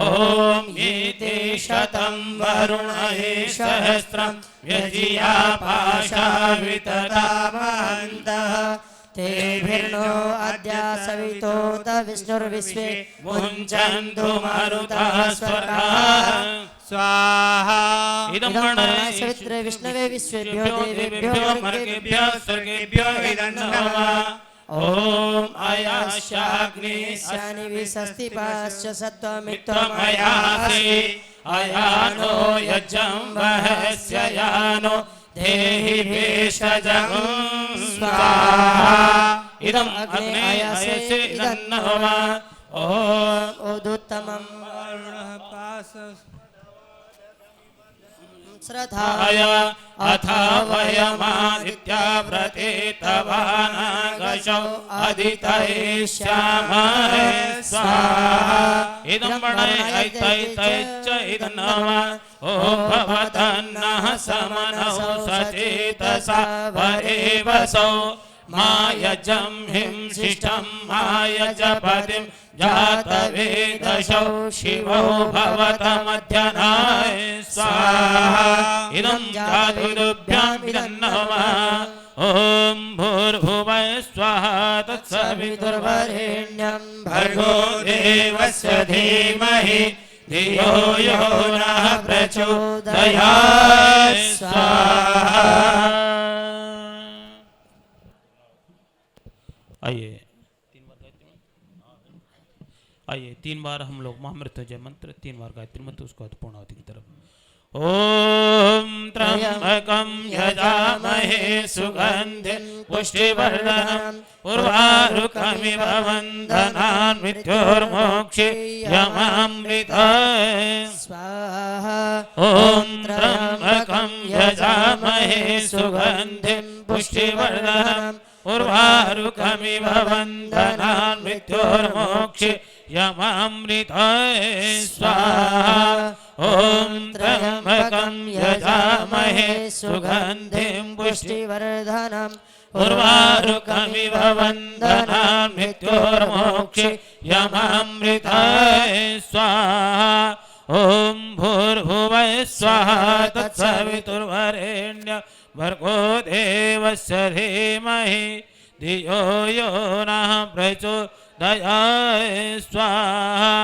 ओम एते शतं वरुणये सहस्रं व्यजिया पाशा विततामन्तः तेभिर्नो अद्य सवितोत विष्णुर्विश्वे मुञ्चन्तु मरुतः स्वराः स्वाहा इदं वर्णाय सवित्रे विष्णवे विश्वेभ्यो देवेभ्यो मर्गेभ्यः स्वर्गेभ्यो इदं नमः ओम आयास्याग्निस्यानि शानि विषस्तिपाश्च त्वमयासि अयानो यज्ञं वहस्य यानो देहि भेषजं स्वाहा इदम् अग्ने आयासे इदं नमः ओम ओदुत्तमं श्रद्धाय अथ वयमादित्या व्रतेतवानागशौ अदितयिष्यामहे स्वाहा इदं प्रणयैतैतैश्च इदं नमः ॐ भवतन्नः समनौ सचेतसा वरेवसौ मायजं हिं शिष्टं मायजपतिं जातवेदशौ शिवो भवतमध्यनाय स्वाहा इदं जातुभ्याम् इदं नमः ॐ भूर्भुवः स्वः तत्सवितुर्वरेण्यं भर्गो देवस्य धीमहि धियो यो नः प्रचोदयात् स्वाहा। आइए 3 बार हम लोग महामृत्युंजय मंत्र 3 बार गायत्री मंत्र उसके बाद पूर्णावती की तरफ। ओम त्र्यंबकं यजामहे सुगंधिं पुष्टिवर्धनम् उर्वारुकमिव वन्दनान् मृत्योर्मोक्षयमामृतात् स्वाहा ओम त्र्यंबकं यजामहे सुगंधिं पुष्टिवर्धनम् उर्वारुकमिव वन्दनान् मृत्योर्मोक्षयमामृतात् स्वाहा ओम त्र्यंबकं यजामहे सुगंधिं पुष्टिवर्धनम् उर्वारुकमिव वन्दनान् मृत्योर्मोक्षयमामृतात् स्वाहा ओम भूर्भुवः स्वः तत्सवितुर्वरेण्यं भर्गो देवस्य धीमहि धियो यो नः प्रचोदयात् स्वाहा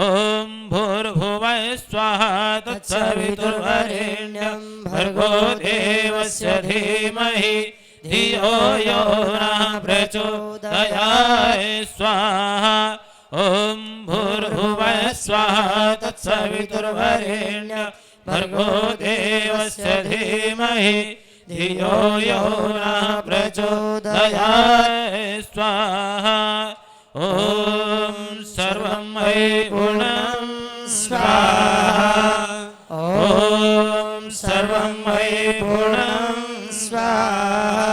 ओम भूर्भुवः स्वः तत्सवितुर्वरेण्यं भर्गो देवस्य धीमहि धियो यो नः प्रचोदयात् स्वाहा ओम भूर्भुवः स्वः तत्सवितुर्वरेण्यं भर्गो देवस्य धीमहि धियो यो नः प्रचोदयात् स्वाहा ओम सर्वं मयि पूर्णं स्वाहा ओम सर्वं मयि पूर्णं स्वाहा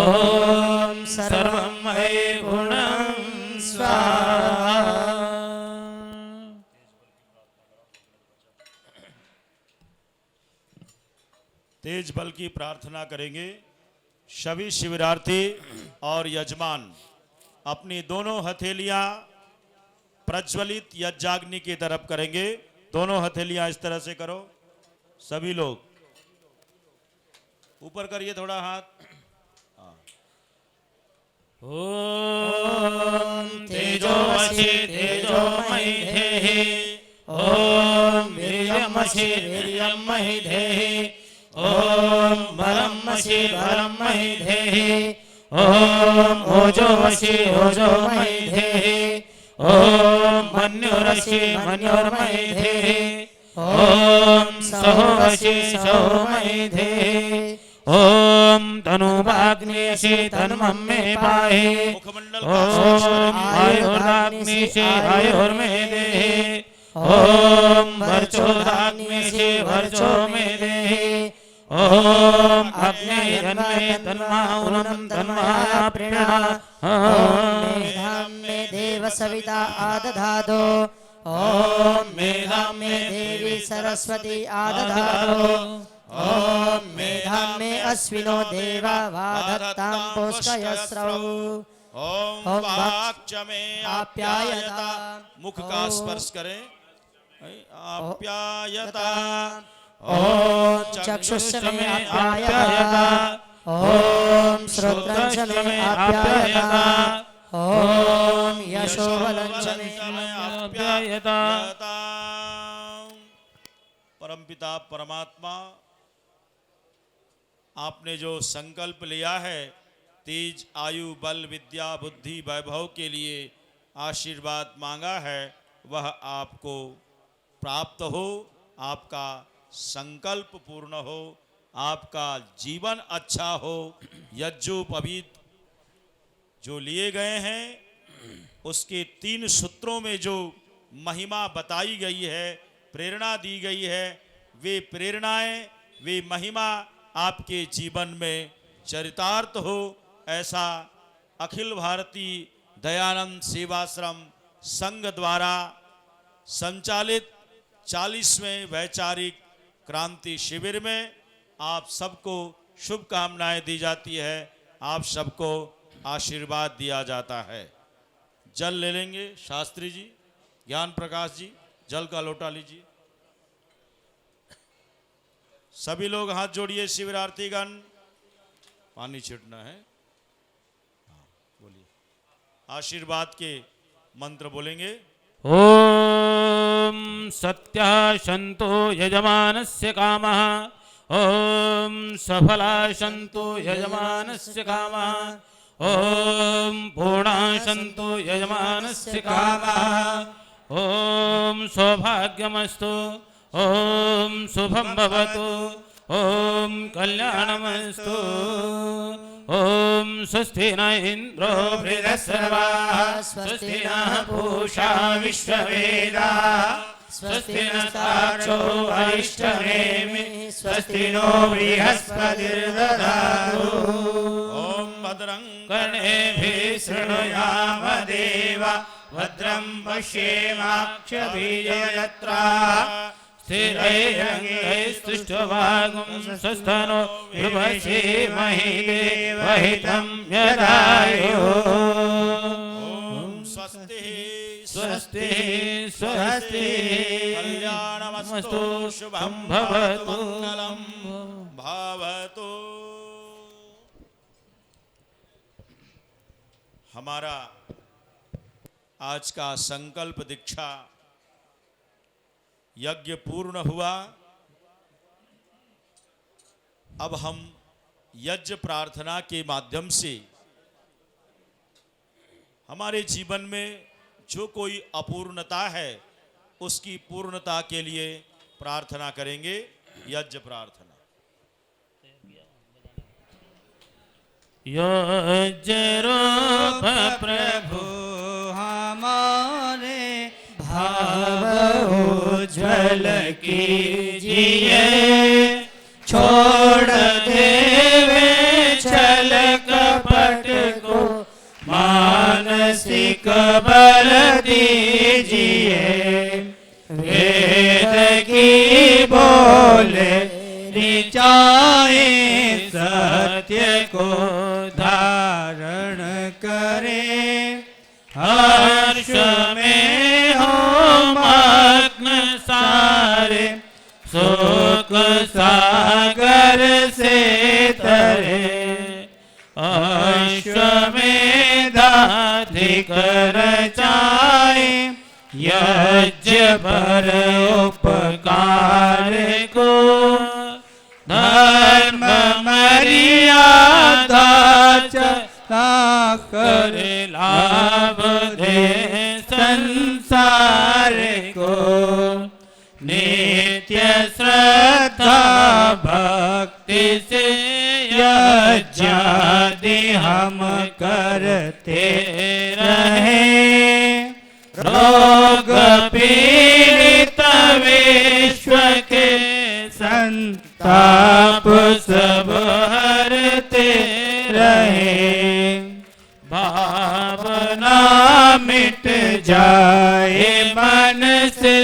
ओम सर्वं मयि पूर्णं स्वाहा। तेज बल की प्रार्थना करेंगे। सभी शिविरार्थी और यजमान अपनी दोनों हथेलियां प्रज्वलित यज्ञाग्नि की तरफ करेंगे। दोनों हथेलियां इस तरह से करो। सभी लोग ऊपर करिए थोड़ा हाथ। ओम तेजोमसि तेजोमयि धेहि ओम वीर्यमसि वीर्यमयि धेहि ओम बलमसि बलमयि धेहि ओम ओजोमसि ओजोमयि धेहि ओम मन्युरसि मन्युर्मयि धेहि ओम सहोमसि सहोमयि धेहि ओम तनुभाग्नेशि तन्ममे पाहि ओम आयुर्दाग्नेशि आयुर्मे देहि ओम वर्चोदाग्नेशि वर्चो मे देहि ओम अग्नेयन्मे तन्माहुनं तन्माया प्रीणा ओम मेधां मे देव सविता आदधातु ओम मेधां मे देवी सरस्वती आदधातु ओम मेधां मे अश्विनो देवा वाधत्तां पुष्कयस्रौ ओम वाक्च में आप्यायता। मुख का स्पर्श करें। आप्यायता ओम चक्षुष में आप्यायता ओम श्रोत्रंच में आप्यायता ओम यशोबलंच में आप्यायता। परमपिता परमात्मा, आपने जो संकल्प लिया है तेज आयु बल विद्या बुद्धि वैभव के लिए आशीर्वाद मांगा है, वह आपको प्राप्त हो, आपका संकल्प पूर्ण हो, आपका जीवन अच्छा हो। यज्ञोपवीत जो लिए गए हैं उसके 3 सूत्रों में जो महिमा बताई गई है, प्रेरणा दी गई है, वे प्रेरणाएं, वे महिमा आपके जीवन में चरितार्थ हो, ऐसा अखिल भारतीय दयानंद सेवाश्रम संघ द्वारा संचालित 40वें वैचारिक क्रांति शिविर में आप सबको शुभकामनाएं दी जाती है, आप सबको आशीर्वाद दिया जाता है। जल ले लेंगे शास्त्री जी, ज्ञान प्रकाश जी, जल का लोटा लीजिए। सभी लोग हाथ जोड़िए, शिविरार्थीगण, पानी छिड़कना है। हाँ, बोलिए, आशीर्वाद के मंत्र बोलेंगे। ओम सत्या शंतो यजमानस्य कामः, ओम सफला शंतो यजमानस्य कामः, ओम पूर्णा शंतो यजमानस्य कामः, ओम सौभाग्यमस्तु, ओम शुभम भवतु, ओम कल्याणमस्तु, ओम स्वस्ति न इंद्रो बृहस्पतिर्वाः, स्वस्ति नः पूषा विश्ववेदाः, स्वस्ति नस्तार्क्ष्यो अरिष्टनेमिः, स्वस्ति नो बृहस्पतिर्दधातु। ओम भद्रं कर्णेभिः शृणुयाम देवा, भद्रं पश्येमाक्षभिर्यजत्राः, स्थिरैरङ्गैस्तुष्टुवागुं स्वस्तनो विभसेमहि देवहितं यदायुः। ओम स्वस्ति स्वस्ति स्वस्ति कल्याणमस्तु, शुभं भवतु। मंगलं भवतु। हमारा आज का संकल्प दीक्षा यज्ञ पूर्ण हुआ। अब हम यज्ञ प्रार्थना के माध्यम से हमारे जीवन में जो कोई अपूर्णता है उसकी पूर्णता के लिए प्रार्थना करेंगे। यज्ञ प्रार्थना। यज्ञ रूप प्रभु हमारे भाव उज्ज्वल कीजिए, छोड़ देवे छल कपट को मानसिक बल दीजिए, वेद की बोले ऋचाए सत्य को धारण करे, हर्ष में हो मग्न सारे, शोक सागर से तरे, अश्वमेधाधिक रचाए, यज्ञ पर उपकार को, धर्म मर्यादा चला कर लाभ दे संसार को, नित्य श्रद्धा भक्ति से यज्ञादि हम करते रहे, रोग पीड़ित विश्व के संताप सब हरते रहे, भावना मिट जाए मन से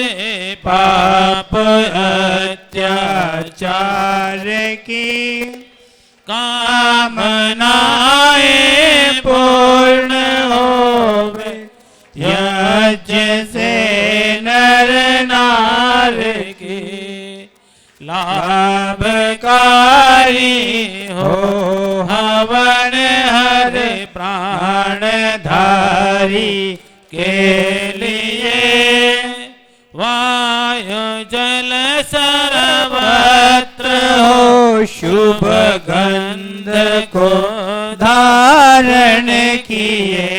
पाप अत्याचार की, कामनाएं पूर्ण होवे, यज्ञ से नर नार की, लाभकारी हो हवन हर प्राणधारी के लिए, वायु जल सर्वत्र हो शुभ गंध को धारण किए,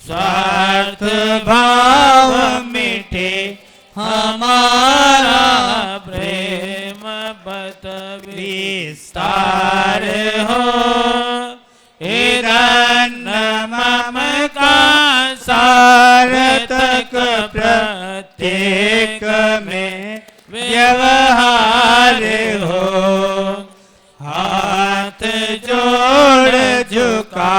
स्वार्थ भाव मिटे हमारा प्रेम बत विस्तार हो, हिरण्य मम का सार्थक प्रत्येक में व्यवहार हो। हाथ जोड़ झुका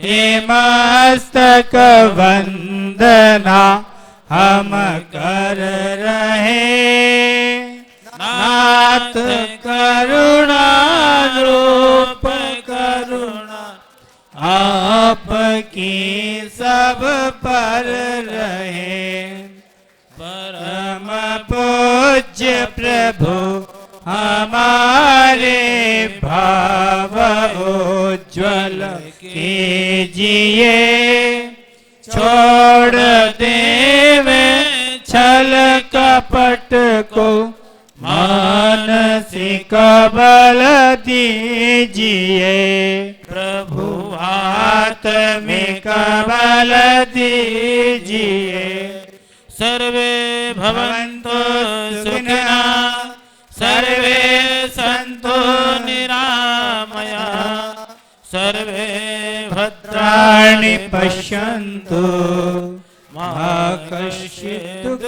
ए मस्तक वंदना हम कर रहे। नाथ करुणा रूप करुणा आपकी सब पर रहे। परम पूज्य प्रभु हमारे भाव उज्ज्वल कीजिए। छोड़ देवे छल कपट को मानसिक बल दीजिए। प्रभु आत्मिक बल दीजिए। सर्वे भवन्तु सुखिनः सर्वे सन्तु निरामया सर्वे भद्राणि पश्यन्तु मा कश्चित्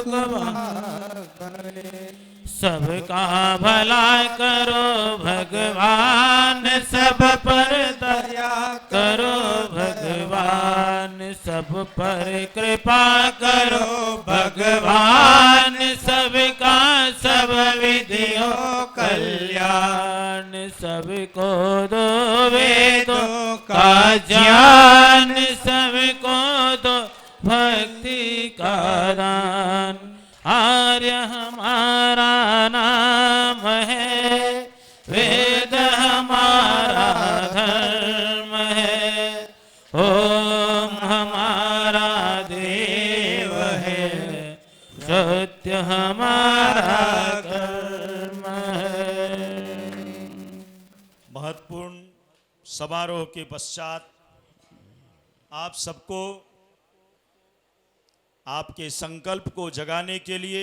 सबका भला करो भगवान सब पर दया करो भगवान सब पर कृपा करो भगवान सबका सब विधियों कल्याण सबको दो वेदों का ज्ञान सबको दो भक्ति का दान। आर्य हमारा नाम है वेद हमारा धर्म है। ओम हमारा देव है सत्य हमारा कर्म है। महत्वपूर्ण समारोह के पश्चात आप सबको आपके संकल्प को जगाने के लिए,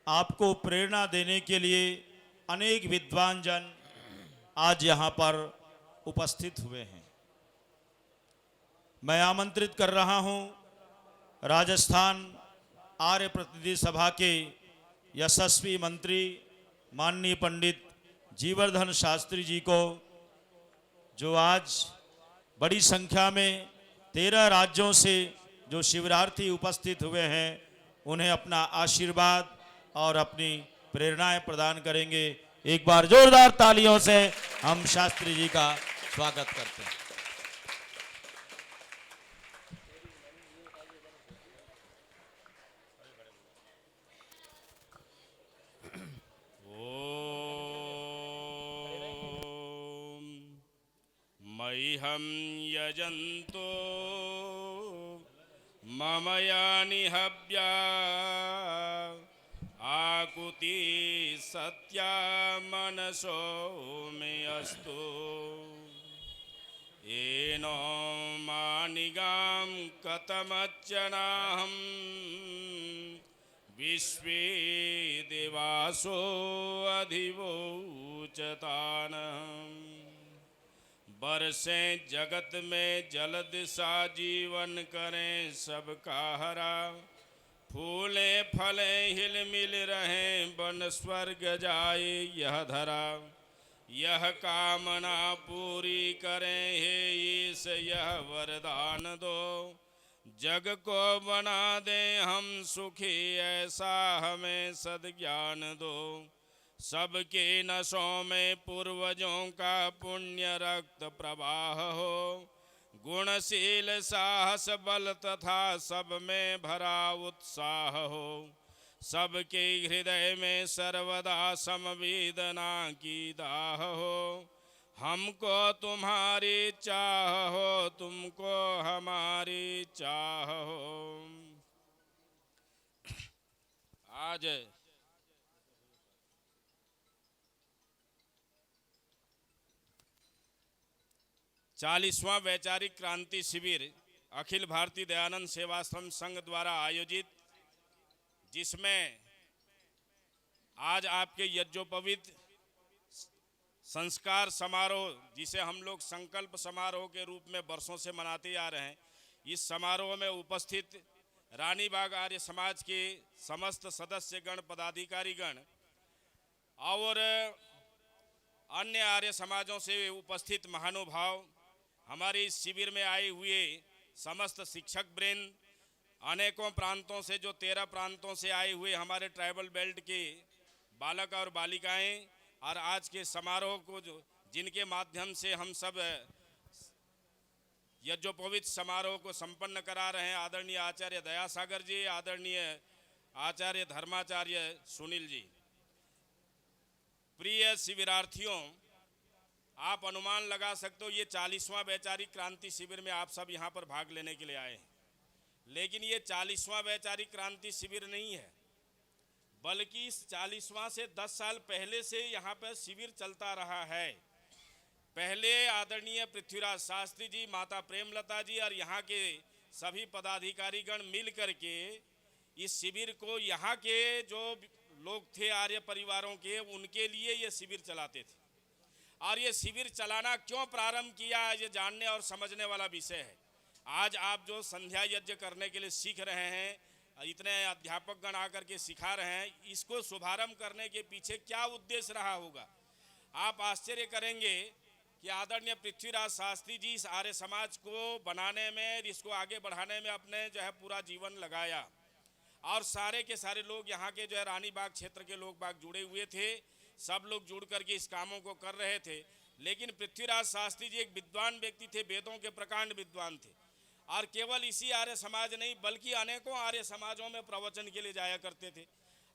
आपको प्रेरणा देने के लिए अनेक विद्वान जन आज यहाँ पर उपस्थित हुए हैं। मैं आमंत्रित कर रहा हूँ राजस्थान आर्य प्रतिनिधि सभा के यशस्वी मंत्री माननीय पंडित जीवर्धन शास्त्री जी को, जो आज बड़ी संख्या में 13 राज्यों से जो शिविरार्थी उपस्थित हुए हैं, उन्हें अपना आशीर्वाद और अपनी प्रेरणाएं प्रदान करेंगे। एक बार जोरदार तालियों से हम शास्त्री जी का स्वागत करते हैं। मह्यं यजन्तो मम यानि हव्या आकुति सत्या मनसो मे अस्तु। येनो मानिगां कथमच्चनाहं विश्वे देवासो अधिवोचतानहम्। बरसे जगत में जल दिशा जीवन करें सबका हरा। फूले फले हिल मिल रहे वन स्वर्ग जाए यह धरा। यह कामना पूरी करें हे ईश यह वरदान दो। जग को बना दे हम सुखी ऐसा हमें सद्ज्ञान दो। सबके नसों में पूर्वजों का पुण्य रक्त प्रवाह हो। गुणशील साहस बल तथा सब में भरा उत्साह हो। सबके हृदय में सर्वदा समवेदना की दाह हो। हमको तुम्हारी चाह हो तुमको हमारी चाह हो। आज 40वां वैचारिक क्रांति शिविर अखिल भारतीय दयानंद सेवाश्रम संघ द्वारा आयोजित, जिसमें आज आपके यज्ञोपवीत संस्कार समारोह, जिसे हम लोग संकल्प समारोह के रूप में वर्षों से मनाते आ रहे हैं, इस समारोह में उपस्थित रानीबाग आर्य समाज के समस्त सदस्यगण, पदाधिकारीगण और अन्य आर्य समाजों से उपस्थित महानुभाव, हमारे इस शिविर में आए हुए समस्त शिक्षक वृंद, अनेकों प्रांतों से, जो 13 प्रांतों से आए हुए हमारे ट्राइबल बेल्ट के बालक और बालिकाएं, और आज के समारोह को जो जिनके माध्यम से हम सब यज्ञोपवीत समारोह को संपन्न करा रहे हैं, आदरणीय आचार्य दयासागर जी, आदरणीय आचार्य धर्माचार्य सुनील जी। प्रिय शिविरार्थियों, आप अनुमान लगा सकते हो ये 40वां वैचारिक क्रांति शिविर में आप सब यहाँ पर भाग लेने के लिए आए हैं, लेकिन ये 40वां वैचारिक क्रांति शिविर नहीं है, बल्कि इस 40वां से 10 साल पहले से यहाँ पर शिविर चलता रहा है। पहले आदरणीय पृथ्वीराज शास्त्री जी, माता प्रेमलता जी और यहाँ के सभी पदाधिकारीगण मिल करके इस शिविर को यहाँ के जो लोग थे आर्य परिवारों के, उनके लिए ये शिविर चलाते थे। और ये शिविर चलाना क्यों प्रारंभ किया, ये जानने और समझने वाला विषय है। आज आप जो संध्या यज्ञ करने के लिए सीख रहे हैं, इतने अध्यापक गण आकर के सिखा रहे हैं, इसको शुभारंभ करने के पीछे क्या उद्देश्य रहा होगा। आप आश्चर्य करेंगे कि आदरणीय पृथ्वीराज शास्त्री जी इस आर्य समाज को बनाने में, इसको आगे बढ़ाने में अपने जो है पूरा जीवन लगाया, और सारे के सारे लोग यहाँ के जो है रानीबाग क्षेत्र के लोग बाग जुड़े हुए थे, सब लोग जुड़ करके इस कामों को कर रहे थे। लेकिन पृथ्वीराज शास्त्री जी एक विद्वान व्यक्ति थे, वेदों के प्रकांड विद्वान थे, और केवल इसी आर्य समाज नहीं बल्कि अनेकों आर्य समाजों में प्रवचन के लिए जाया करते थे।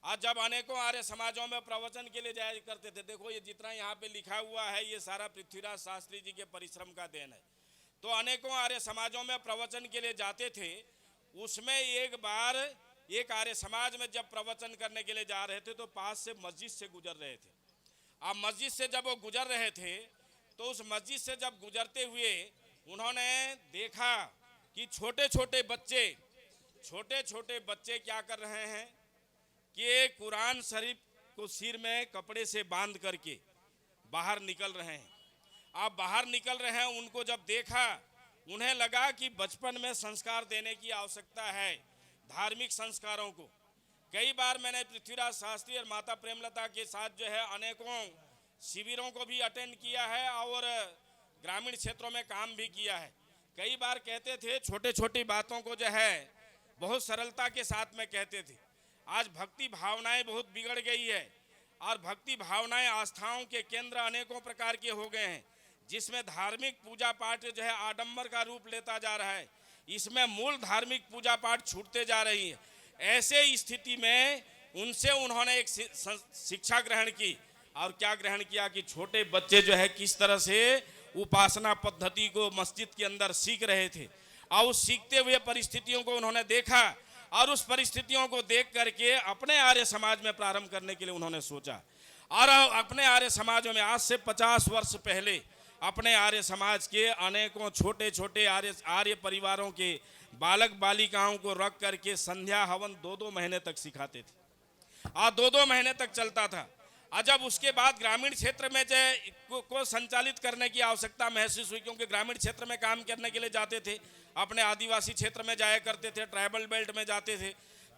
आज जब अनेकों आर्य समाजों में प्रवचन के लिए जाया करते थे, देखो ये जितना यहाँ पे लिखा हुआ है ये सारा पृथ्वीराज शास्त्री जी के परिश्रम का देन है। तो अनेकों आर्य समाजों में प्रवचन के लिए जाते थे। उसमें एक बार एक आर्य समाज में जब प्रवचन करने के लिए जा रहे थे तो पास से मस्जिद से गुजर रहे थे। अब मस्जिद से जब वो गुजर रहे थे तो उस मस्जिद से जब गुजरते हुए उन्होंने देखा कि छोटे छोटे बच्चे क्या कर रहे हैं कि कुरान शरीफ को सिर में कपड़े से बांध करके बाहर निकल रहे हैं। अब बाहर निकल रहे हैं, उनको जब देखा उन्हें लगा कि बचपन में संस्कार देने की आवश्यकता है, धार्मिक संस्कारों को। कई बार मैंने पृथ्वीराज शास्त्री और माता प्रेमलता के साथ जो है अनेकों शिविरों को भी अटेंड किया है और ग्रामीण क्षेत्रों में काम भी किया है। कई बार कहते थे छोटे छोटी बातों को जो है बहुत सरलता के साथ में कहते थे। आज भक्ति भावनाएं बहुत बिगड़ गई है और भक्ति भावनाएं आस्थाओं के केंद्र अनेकों प्रकार के हो गए हैं, जिसमें धार्मिक पूजा पाठ जो है आडंबर का रूप लेता जा रहा है। इसमें मूल धार्मिक पूजा पाठ छूटते जा रही है। ऐसे स्थिति में उनसे उन्होंने एक शिक्षा ग्रहण की और क्या ग्रहण किया कि छोटे बच्चे जो है किस तरह से उपासना पद्धति को मस्जिद के अंदर सीख रहे थे और उस सीखते हुए परिस्थितियों को उन्होंने देखा और उस परिस्थितियों को देख करके अपने आर्य समाज में प्रारंभ करने के लिए उन्होंने सोचा। और अपने आर्य समाजों में आज से 50 वर्ष पहले अपने आर्य समाज के अनेकों छोटे छोटे आर्य परिवारों के बालक बालिकाओं को रख करके संध्या हवन 2-2 महीने तक सिखाते थे और 2-2 महीने तक चलता था। और जब उसके बाद ग्रामीण क्षेत्र में को संचालित करने की आवश्यकता महसूस हुई, क्योंकि ग्रामीण क्षेत्र में काम करने के लिए जाते थे, अपने आदिवासी क्षेत्र में जाया करते थे, ट्राइबल बेल्ट में जाते थे,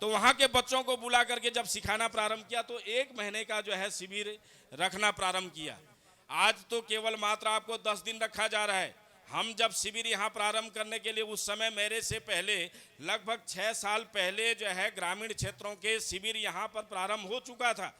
तो वहाँ के बच्चों को बुला करके जब सिखाना प्रारंभ किया तो 1 महीने का जो है शिविर रखना प्रारंभ किया। आज तो केवल मात्र आपको 10 दिन रखा जा रहा है। हम जब शिविर यहाँ प्रारंभ करने के लिए, उस समय मेरे से पहले लगभग 6 साल पहले जो है ग्रामीण क्षेत्रों के शिविर यहाँ पर प्रारंभ हो चुका था।